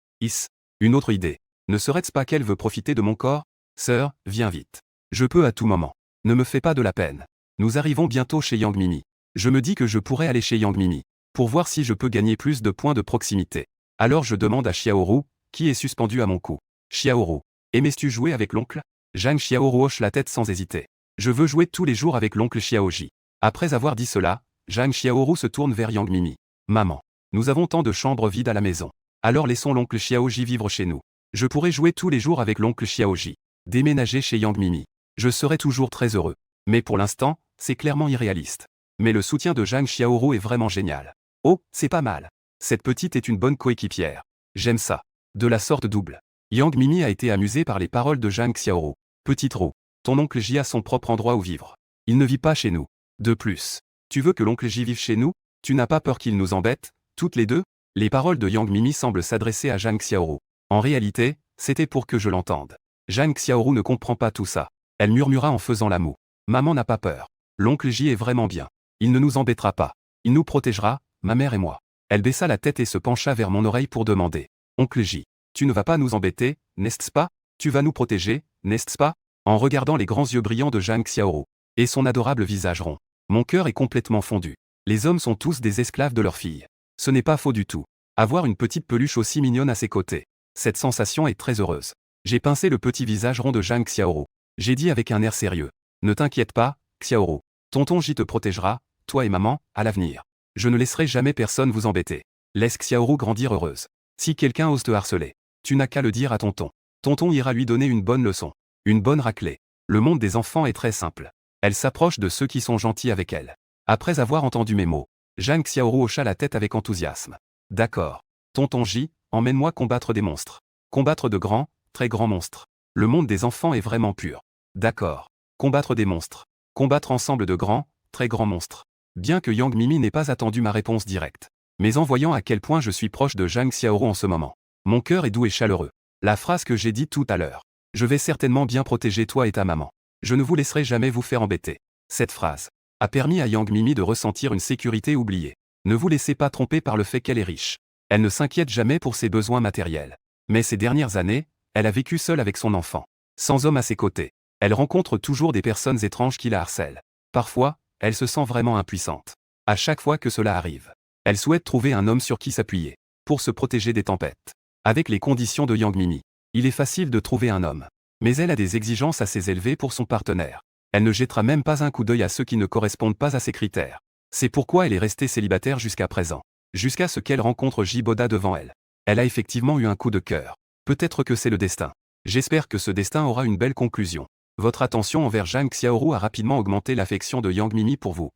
Une autre idée. Ne serait-ce pas qu'elle veut profiter de mon corps? Sœur, viens vite. Je peux à tout moment. Ne me fais pas de la peine. Nous arrivons bientôt chez Yang Mimi. Je me dis que je pourrais aller chez Yang Mimi, pour voir si je peux gagner plus de points de proximité. Alors je demande à Xiaoru, qui est suspendu à mon cou. Xiaoru, aimais-tu jouer avec l'oncle? Zhang Xiaoru hoche la tête sans hésiter. Je veux jouer tous les jours avec l'oncle Xiaoji. Après avoir dit cela, Zhang Xiaoru se tourne vers Yang Mimi. Maman, nous avons tant de chambres vides à la maison. Alors laissons l'oncle Xiaoji vivre chez nous. Je pourrais jouer tous les jours avec l'oncle Xiaoji. Déménager chez Yang Mimi. Je serai toujours très heureux. Mais pour l'instant, c'est clairement irréaliste. Mais le soutien de Zhang Xiaoru est vraiment génial. Oh, c'est pas mal. Cette petite est une bonne coéquipière. J'aime ça. De la sorte double. Yang Mimi a été amusée par les paroles de Zhang Xiaoru. Petite Ro, ton oncle J a son propre endroit où vivre. Il ne vit pas chez nous. De plus, tu veux que l'oncle J vive chez nous? Tu n'as pas peur qu'il nous embête, toutes les deux? Les paroles de Yang Mimi semblent s'adresser à Zhang Xiaoru. En réalité, c'était pour que je l'entende. Zhang Xiaoru ne comprend pas tout ça. Elle murmura en faisant la moue. Maman n'a pas peur. L'oncle J est vraiment bien. Il ne nous embêtera pas. Il nous protégera, ma mère et moi. Elle baissa la tête et se pencha vers mon oreille pour demander. Oncle J, tu ne vas pas nous embêter, n'est-ce pas? Tu vas nous protéger, n'est-ce pas? En regardant les grands yeux brillants de Zhang Xiaoru, et son adorable visage rond, mon cœur est complètement fondu. Les hommes sont tous des esclaves de leurs filles. Ce n'est pas faux du tout. Avoir une petite peluche aussi mignonne à ses côtés. Cette sensation est très heureuse. J'ai pincé le petit visage rond de Zhang Xiaoru. J'ai dit avec un air sérieux. Ne t'inquiète pas, Xiaoru. Tonton J te protégera, toi et maman, à l'avenir. Je ne laisserai jamais personne vous embêter. Laisse Xiaoru grandir heureuse. Si quelqu'un ose te harceler, tu n'as qu'à le dire à tonton. Tonton ira lui donner une bonne leçon. Une bonne raclée. Le monde des enfants est très simple. Elle s'approche de ceux qui sont gentils avec elle. Après avoir entendu mes mots, Zhang Xiaoru hocha la tête avec enthousiasme. D'accord. Tonton J, emmène-moi combattre des monstres. Combattre de grands, très grands monstres. Le monde des enfants est vraiment pur. D'accord. Combattre des monstres. Combattre ensemble de grands, très grands monstres. Bien que Yang Mimi n'ait pas attendu ma réponse directe. Mais en voyant à quel point je suis proche de Zhang Xiaoru en ce moment, mon cœur est doux et chaleureux. La phrase que j'ai dite tout à l'heure. Je vais certainement bien protéger toi et ta maman. Je ne vous laisserai jamais vous faire embêter. Cette phrase a permis à Yang Mimi de ressentir une sécurité oubliée. Ne vous laissez pas tromper par le fait qu'elle est riche. Elle ne s'inquiète jamais pour ses besoins matériels. Mais ces dernières années, elle a vécu seule avec son enfant. Sans homme à ses côtés. Elle rencontre toujours des personnes étranges qui la harcèlent. Parfois, elle se sent vraiment impuissante. À chaque fois que cela arrive, elle souhaite trouver un homme sur qui s'appuyer, pour se protéger des tempêtes. Avec les conditions de Yang Mimi, il est facile de trouver un homme. Mais elle a des exigences assez élevées pour son partenaire. Elle ne jettera même pas un coup d'œil à ceux qui ne correspondent pas à ses critères. C'est pourquoi elle est restée célibataire jusqu'à présent. Jusqu'à ce qu'elle rencontre Jiboda devant elle. Elle a effectivement eu un coup de cœur. Peut-être que c'est le destin. J'espère que ce destin aura une belle conclusion. Votre attention envers Zhang Xiaoru a rapidement augmenté l'affection de Yang Mimi pour vous.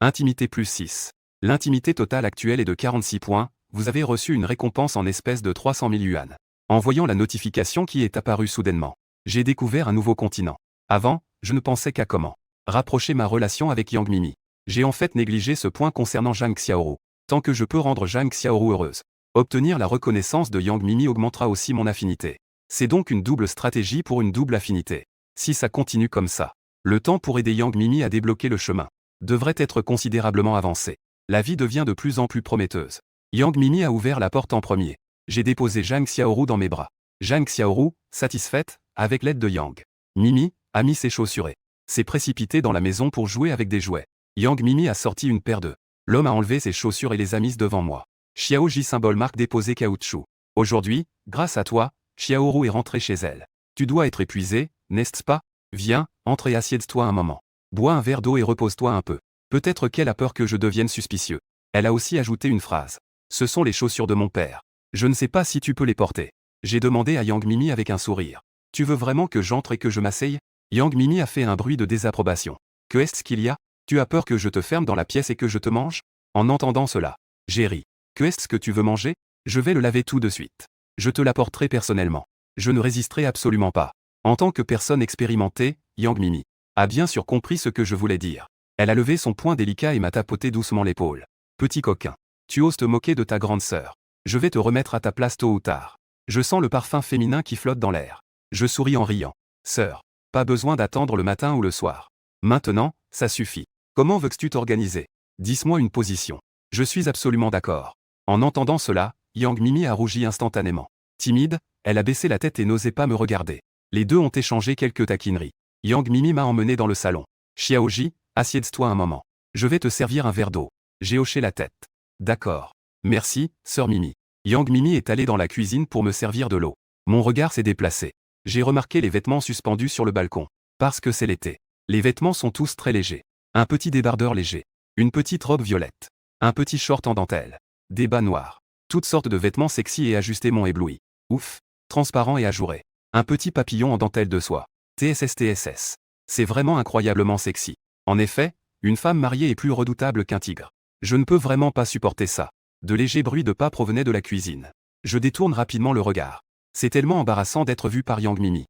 Intimité plus 6. L'intimité totale actuelle est de 46 points, vous avez reçu une récompense en espèces de 300 000 yuan. En voyant la notification qui est apparue soudainement, j'ai découvert un nouveau continent. Avant, je ne pensais qu'à comment rapprocher ma relation avec Yang Mimi. J'ai en fait négligé ce point concernant Zhang Xiaoru. Tant que je peux rendre Zhang Xiaoru heureuse, obtenir la reconnaissance de Yang Mimi augmentera aussi mon affinité. C'est donc une double stratégie pour une double affinité. Si ça continue comme ça, le temps pour aider Yang Mimi à débloquer le chemin devrait être considérablement avancé. La vie devient de plus en plus prometteuse. Yang Mimi a ouvert la porte en premier. J'ai déposé Zhang Xiaoru dans mes bras. Zhang Xiaoru, satisfaite, avec l'aide de Yang Mimi, a mis ses chaussurés. S'est précipité dans la maison pour jouer avec des jouets. Yang Mimi a sorti une paire de. L'homme a enlevé ses chaussures et les a mises devant moi. Xiaoji symbole marque déposé caoutchouc. Aujourd'hui, grâce à toi, Xiaoru est rentrée chez elle. Tu dois être épuisé, n'est-ce pas? Viens, entre et assieds-toi un moment. Bois un verre d'eau et repose-toi un peu. Peut-être qu'elle a peur que je devienne suspicieux. Elle a aussi ajouté une phrase. Ce sont les chaussures de mon père. Je ne sais pas si tu peux les porter. J'ai demandé à Yang Mimi avec un sourire. Tu veux vraiment que j'entre et que je m'asseye? Yang Mimi a fait un bruit de désapprobation. Que est-ce qu'il y a? Tu as peur que je te ferme dans la pièce et que je te mange? En entendant cela, j'ai ri. Que est-ce que tu veux manger? Je vais le laver tout de suite. Je te l'apporterai personnellement. Je ne résisterai absolument pas. En tant que personne expérimentée, Yang Mimi a bien sûr compris ce que je voulais dire. Elle a levé son poing délicat et m'a tapoté doucement l'épaule. Petit coquin. Tu oses te moquer de ta grande sœur. Je vais te remettre à ta place tôt ou tard. Je sens le parfum féminin qui flotte dans l'air. Je souris en riant. Sœur, pas besoin d'attendre le matin ou le soir. Maintenant, ça suffit. Comment veux-tu t'organiser? Dis-moi une position. Je suis absolument d'accord. En entendant cela, Yang Mimi a rougi instantanément. Timide, elle a baissé la tête et n'osait pas me regarder. Les deux ont échangé quelques taquineries. Yang Mimi m'a emmené dans le salon. Xiaoji, assieds-toi un moment. Je vais te servir un verre d'eau. J'ai hoché la tête. D'accord. Merci, sœur Mimi. Yang Mimi est allée dans la cuisine pour me servir de l'eau. Mon regard s'est déplacé. J'ai remarqué les vêtements suspendus sur le balcon. Parce que c'est l'été. Les vêtements sont tous très légers. Un petit débardeur léger. Une petite robe violette. Un petit short en dentelle. Des bas noirs. Toutes sortes de vêtements sexy et ajustés m'ont ébloui. Ouf. Transparent et ajouré. Un petit papillon en dentelle de soie. TSS. C'est vraiment incroyablement sexy. En effet, une femme mariée est plus redoutable qu'un tigre. Je ne peux vraiment pas supporter ça. De légers bruits de pas provenaient de la cuisine. Je détourne rapidement le regard. C'est tellement embarrassant d'être vu par Yang Mimi.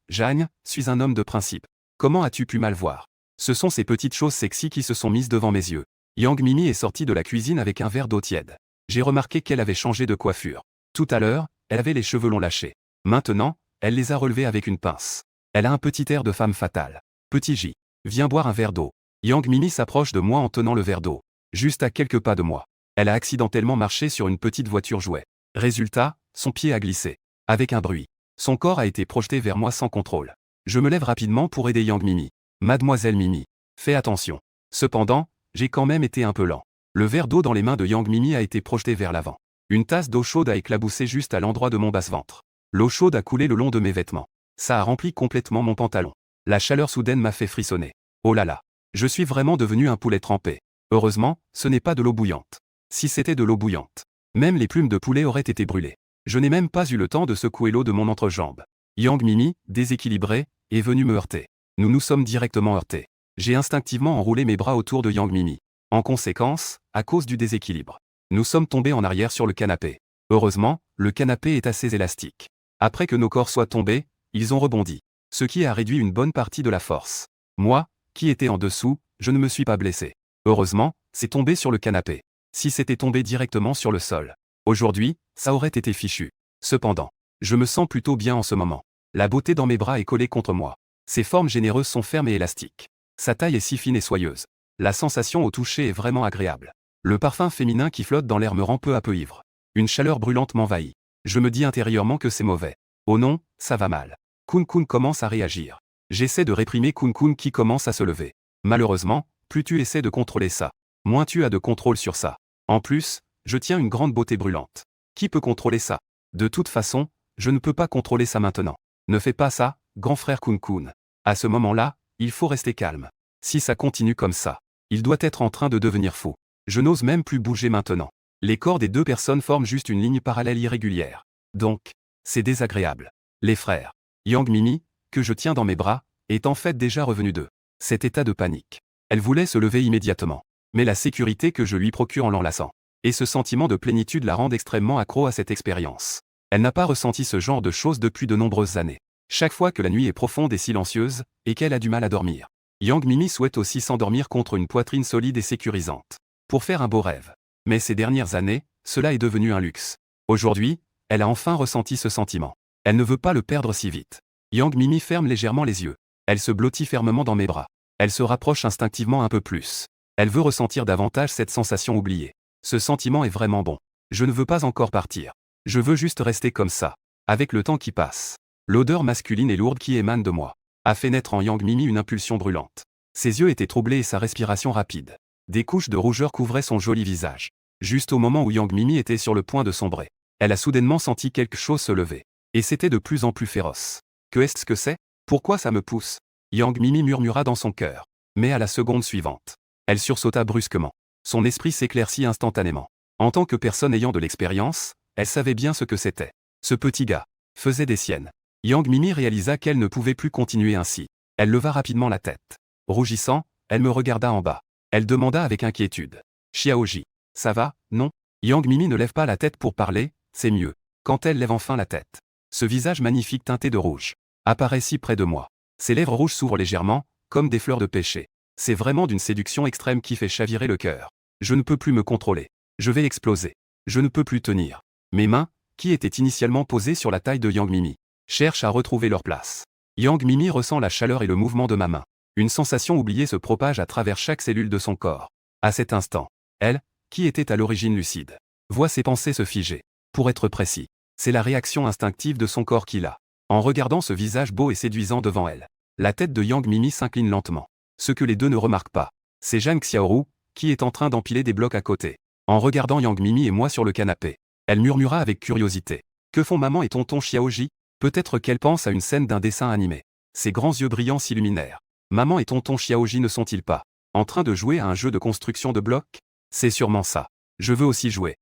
Jagne, suis un homme de principe. Comment as-tu pu mal voir? Ce sont ces petites choses sexy qui se sont mises devant mes yeux. Yang Mimi est sortie de la cuisine avec un verre d'eau tiède. J'ai remarqué qu'elle avait changé de coiffure. Tout à l'heure, elle avait les cheveux longs lâchés. Maintenant, elle les a relevés avec une pince. Elle a un petit air de femme fatale. Petit J. Viens boire un verre d'eau. Yang Mimi s'approche de moi en tenant le verre d'eau. Juste à quelques pas de moi. Elle a accidentellement marché sur une petite voiture jouet. Résultat, son pied a glissé. Avec un bruit. Son corps a été projeté vers moi sans contrôle. Je me lève rapidement pour aider Yang Mimi. Mademoiselle Mimi, fais attention. Cependant, j'ai quand même été un peu lent. Le verre d'eau dans les mains de Yang Mimi a été projeté vers l'avant. Une tasse d'eau chaude a éclaboussé juste à l'endroit de mon basse-ventre. L'eau chaude a coulé le long de mes vêtements. Ça a rempli complètement mon pantalon. La chaleur soudaine m'a fait frissonner. Oh là là. Je suis vraiment devenu un poulet trempé. Heureusement, ce n'est pas de l'eau bouillante. Si c'était de l'eau bouillante, même les plumes de poulet auraient été brûlées. Je n'ai même pas eu le temps de secouer l'eau de mon entrejambe. Yang Mimi, déséquilibré, est venu me heurter. Nous nous sommes directement heurtés. J'ai instinctivement enroulé mes bras autour de Yang Mimi. En conséquence, à cause du déséquilibre, nous sommes tombés en arrière sur le canapé. Heureusement, le canapé est assez élastique. Après que nos corps soient tombés, ils ont rebondi. Ce qui a réduit une bonne partie de la force. Moi, qui étais en dessous, je ne me suis pas blessé. Heureusement, c'est tombé sur le canapé. Si c'était tombé directement sur le sol, aujourd'hui, ça aurait été fichu. Cependant, je me sens plutôt bien en ce moment. La beauté dans mes bras est collée contre moi. Ses formes généreuses sont fermes et élastiques. Sa taille est si fine et soyeuse. La sensation au toucher est vraiment agréable. Le parfum féminin qui flotte dans l'air me rend peu à peu ivre. Une chaleur brûlante m'envahit. Je me dis intérieurement que c'est mauvais. Oh non, ça va mal. Kun Kun commence à réagir. J'essaie de réprimer Kun Kun qui commence à se lever. Malheureusement, plus tu essaies de contrôler ça, moins tu as de contrôle sur ça. En plus, je tiens une grande beauté brûlante. Qui peut contrôler ça? De toute façon, je ne peux pas contrôler ça maintenant. Ne fais pas ça, grand frère Kun Kun. À ce moment-là, il faut rester calme. Si ça continue comme ça, il doit être en train de devenir fou. Je n'ose même plus bouger maintenant. Les corps des deux personnes forment juste une ligne parallèle irrégulière. Donc, c'est désagréable. Les frères, Yang Mimi, que je tiens dans mes bras, est en fait déjà revenu d'eux. Cet état de panique. Elle voulait se lever immédiatement. Mais la sécurité que je lui procure en l'enlaçant, et ce sentiment de plénitude la rend extrêmement accro à cette expérience. Elle n'a pas ressenti ce genre de choses depuis de nombreuses années. Chaque fois que la nuit est profonde et silencieuse, et qu'elle a du mal à dormir, Yang Mimi souhaite aussi s'endormir contre une poitrine solide et sécurisante. Pour faire un beau rêve. Mais ces dernières années, cela est devenu un luxe. Aujourd'hui, elle a enfin ressenti ce sentiment. Elle ne veut pas le perdre si vite. Yang Mimi ferme légèrement les yeux. Elle se blottit fermement dans mes bras. Elle se rapproche instinctivement un peu plus. Elle veut ressentir davantage cette sensation oubliée. Ce sentiment est vraiment bon. Je ne veux pas encore partir. Je veux juste rester comme ça. Avec le temps qui passe. L'odeur masculine et lourde qui émane de moi a fait naître en Yang Mimi une impulsion brûlante. Ses yeux étaient troublés et sa respiration rapide. Des couches de rougeur couvraient son joli visage. Juste au moment où Yang Mimi était sur le point de sombrer, elle a soudainement senti quelque chose se lever. Et c'était de plus en plus féroce. Que est-ce que c'est? Pourquoi ça me pousse? Yang Mimi murmura dans son cœur. Mais à la seconde suivante, elle sursauta brusquement. Son esprit s'éclaircit instantanément. En tant que personne ayant de l'expérience, elle savait bien ce que c'était. Ce petit gars faisait des siennes. Yang Mimi réalisa qu'elle ne pouvait plus continuer ainsi. Elle leva rapidement la tête. Rougissant, elle me regarda en bas. Elle demanda avec inquiétude. Xiaoji, ça va, non? Yang Mimi ne lève pas la tête pour parler, c'est mieux. Quand elle lève enfin la tête. Ce visage magnifique teinté de rouge apparaît si près de moi. Ses lèvres rouges s'ouvrent légèrement, comme des fleurs de pêcher. C'est vraiment d'une séduction extrême qui fait chavirer le cœur. Je ne peux plus me contrôler. Je vais exploser. Je ne peux plus tenir. Mes mains, qui étaient initialement posées sur la taille de Yang Mimi, cherchent à retrouver leur place. Yang Mimi ressent la chaleur et le mouvement de ma main. Une sensation oubliée se propage à travers chaque cellule de son corps. À cet instant, elle, qui était à l'origine lucide, voit ses pensées se figer. Pour être précis, c'est la réaction instinctive de son corps qui l'a. En regardant ce visage beau et séduisant devant elle, la tête de Yang Mimi s'incline lentement. Ce que les deux ne remarquent pas, c'est Zhang Xiaoru, qui est en train d'empiler des blocs à côté. En regardant Yang Mimi et moi sur le canapé, elle murmura avec curiosité. Que font maman et tonton Xiaoji? Peut-être qu'elle pense à une scène d'un dessin animé. Ses grands yeux brillants s'illuminèrent. Maman et tonton Xiaoji ne sont-ils pas en train de jouer à un jeu de construction de blocs? C'est sûrement ça. Je veux aussi jouer.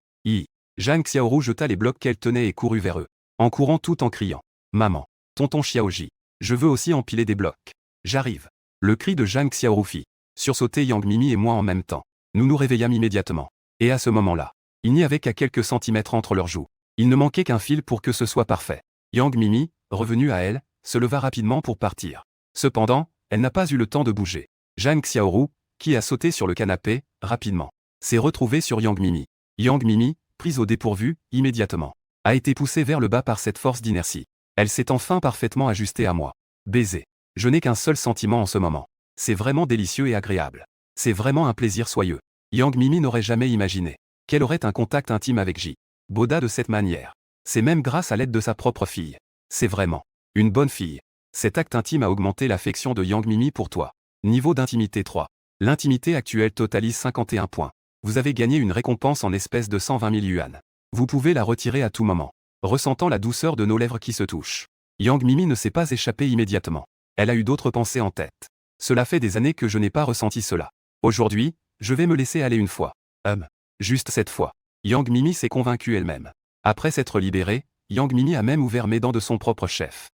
Zhang Xiaoru jeta les blocs qu'elle tenait et courut vers eux, en courant tout en criant. Maman, tonton Xiaoji, je veux aussi empiler des blocs. J'arrive. Le cri de Zhang Xiaoru fit sursauter Yang Mimi et moi en même temps. Nous nous réveillâmes immédiatement. Et à ce moment-là, il n'y avait qu'à quelques centimètres entre leurs joues. Il ne manquait qu'un fil pour que ce soit parfait. Yang Mimi, revenue à elle, se leva rapidement pour partir. Cependant, elle n'a pas eu le temps de bouger. Zhang Xiaoru, qui a sauté sur le canapé, rapidement, s'est retrouvée sur Yang Mimi. Yang Mimi, prise au dépourvu, immédiatement, a été poussée vers le bas par cette force d'inertie. Elle s'est enfin parfaitement ajustée à moi. Baiser. Je n'ai qu'un seul sentiment en ce moment. C'est vraiment délicieux et agréable. C'est vraiment un plaisir soyeux. Yang Mimi n'aurait jamais imaginé qu'elle aurait un contact intime avec J. Boda de cette manière. C'est même grâce à l'aide de sa propre fille. C'est vraiment une bonne fille. Cet acte intime a augmenté l'affection de Yang Mimi pour toi. Niveau d'intimité 3. L'intimité actuelle totalise 51 points. Vous avez gagné une récompense en espèces de 120 000 yuan. Vous pouvez la retirer à tout moment. Ressentant la douceur de nos lèvres qui se touchent. Yang Mimi ne s'est pas échappée immédiatement. Elle a eu d'autres pensées en tête. Cela fait des années que je n'ai pas ressenti cela. Aujourd'hui, je vais me laisser aller une fois. Juste cette fois. Yang Mimi s'est convaincue elle-même. Après s'être libérée, Yang Mimi a même ouvert mes dents de son propre chef.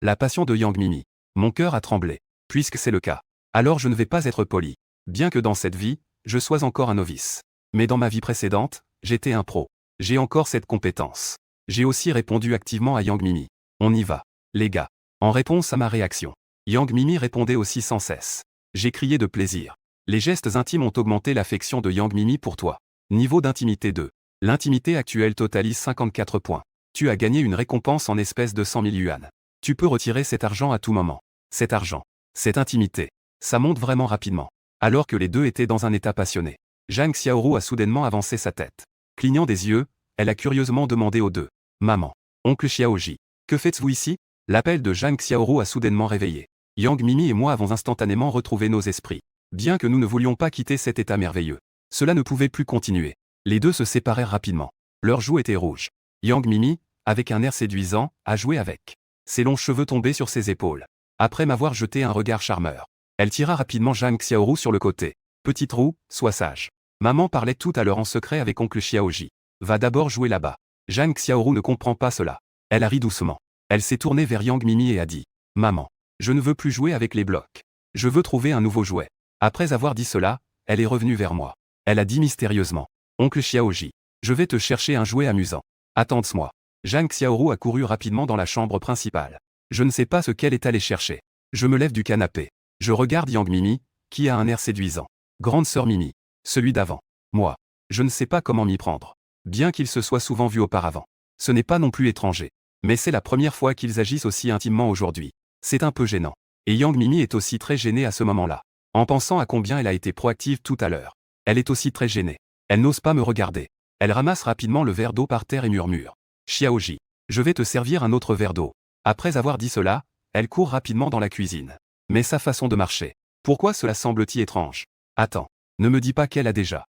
La passion de Yang Mimi. Mon cœur a tremblé. Puisque c'est le cas. Alors je ne vais pas être poli. Bien que dans cette vie, je sois encore un novice. Mais dans ma vie précédente, j'étais un pro. J'ai encore cette compétence. J'ai aussi répondu activement à Yang Mimi. On y va, les gars. En réponse à ma réaction, Yang Mimi répondait aussi sans cesse. J'ai crié de plaisir. Les gestes intimes ont augmenté l'affection de Yang Mimi pour toi. Niveau d'intimité 2. L'intimité actuelle totalise 54 points. Tu as gagné une récompense en espèces de 100 000 yuan. Tu peux retirer cet argent à tout moment. Cet argent, cette intimité, ça monte vraiment rapidement. Alors que les deux étaient dans un état passionné, Zhang Xiaoru a soudainement avancé sa tête. Clignant des yeux, elle a curieusement demandé aux deux. Maman, oncle Xiaoji, que faites-vous ici? L'appel de Zhang Xiaoru a soudainement réveillé. Yang Mimi et moi avons instantanément retrouvé nos esprits. Bien que nous ne voulions pas quitter cet état merveilleux, cela ne pouvait plus continuer. Les deux se séparèrent rapidement. Leurs joues étaient rouges. Yang Mimi, avec un air séduisant, a joué avec ses longs cheveux tombés sur ses épaules. Après m'avoir jeté un regard charmeur, elle tira rapidement Zhang Xiaoru sur le côté. Petite roue, sois sage. Maman parlait tout à l'heure en secret avec oncle Xiaoji. Va d'abord jouer là-bas. Zhang Xiaoru ne comprend pas cela. Elle a ri doucement. Elle s'est tournée vers Yang Mimi et a dit. Maman, je ne veux plus jouer avec les blocs. Je veux trouver un nouveau jouet. Après avoir dit cela, elle est revenue vers moi. Elle a dit mystérieusement. Oncle Xiaoji, je vais te chercher un jouet amusant. Attends-moi. Zhang Xiaoru a couru rapidement dans la chambre principale. Je ne sais pas ce qu'elle est allée chercher. Je me lève du canapé. Je regarde Yang Mimi, qui a un air séduisant. Grande sœur Mimi. Celui d'avant. Moi. Je ne sais pas comment m'y prendre. Bien qu'ils se soient souvent vus auparavant. Ce n'est pas non plus étranger. Mais c'est la première fois qu'ils agissent aussi intimement aujourd'hui. C'est un peu gênant. Et Yang Mimi est aussi très gênée à ce moment-là. En pensant à combien elle a été proactive tout à l'heure. Elle est aussi très gênée. Elle n'ose pas me regarder. Elle ramasse rapidement le verre d'eau par terre et murmure. Xiaoji, je vais te servir un autre verre d'eau. Après avoir dit cela, elle court rapidement dans la cuisine. Mais sa façon de marcher. Pourquoi cela semble-t-il étrange? Attends, ne me dis pas qu'elle a déjà.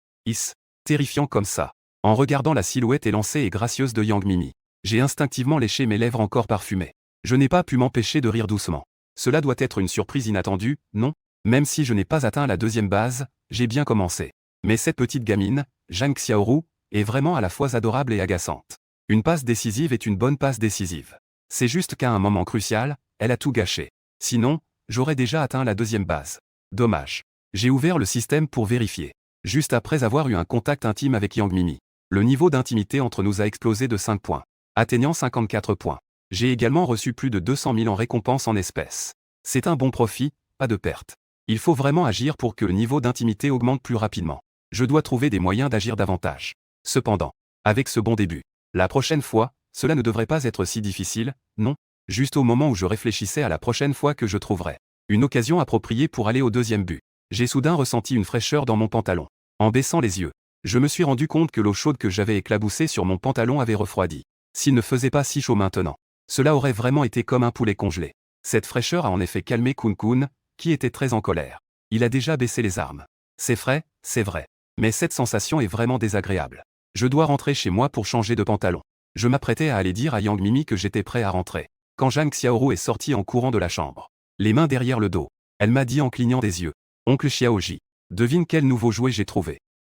Terrifiant comme ça. En regardant la silhouette élancée et gracieuse de Yang Mimi, j'ai instinctivement léché mes lèvres encore parfumées. Je n'ai pas pu m'empêcher de rire doucement. Cela doit être une surprise inattendue, non? Même si je n'ai pas atteint la deuxième base, j'ai bien commencé. Mais cette petite gamine, Zhang Xiaoru, est vraiment à la fois adorable et agaçante. Une passe décisive est une bonne passe décisive. C'est juste qu'à un moment crucial, elle a tout gâché. Sinon, j'aurais déjà atteint la deuxième base. Dommage. J'ai ouvert le système pour vérifier. Juste après avoir eu un contact intime avec Yang Mimi. Le niveau d'intimité entre nous a explosé de 5 points, atteignant 54 points. J'ai également reçu plus de 200 000 en récompense en espèces. C'est un bon profit, pas de perte. Il faut vraiment agir pour que le niveau d'intimité augmente plus rapidement. Je dois trouver des moyens d'agir davantage. Cependant, avec ce bon début, la prochaine fois, cela ne devrait pas être si difficile, non? Juste au moment où je réfléchissais à la prochaine fois que je trouverais une occasion appropriée pour aller au deuxième but, j'ai soudain ressenti une fraîcheur dans mon pantalon. En baissant les yeux, je me suis rendu compte que l'eau chaude que j'avais éclaboussée sur mon pantalon avait refroidi. S'il ne faisait pas si chaud maintenant, cela aurait vraiment été comme un poulet congelé. Cette fraîcheur a en effet calmé Kun Kun, qui était très en colère. Il a déjà baissé les armes. C'est frais, c'est vrai. Mais cette sensation est vraiment désagréable. Je dois rentrer chez moi pour changer de pantalon. Je m'apprêtais à aller dire à Yang Mimi que j'étais prêt à rentrer, quand Zhang Xiaoru est sortie en courant de la chambre, les mains derrière le dos. Elle m'a dit en clignant des yeux. Oncle Xiaoji, devine quel nouveau jouet j'ai trouvé.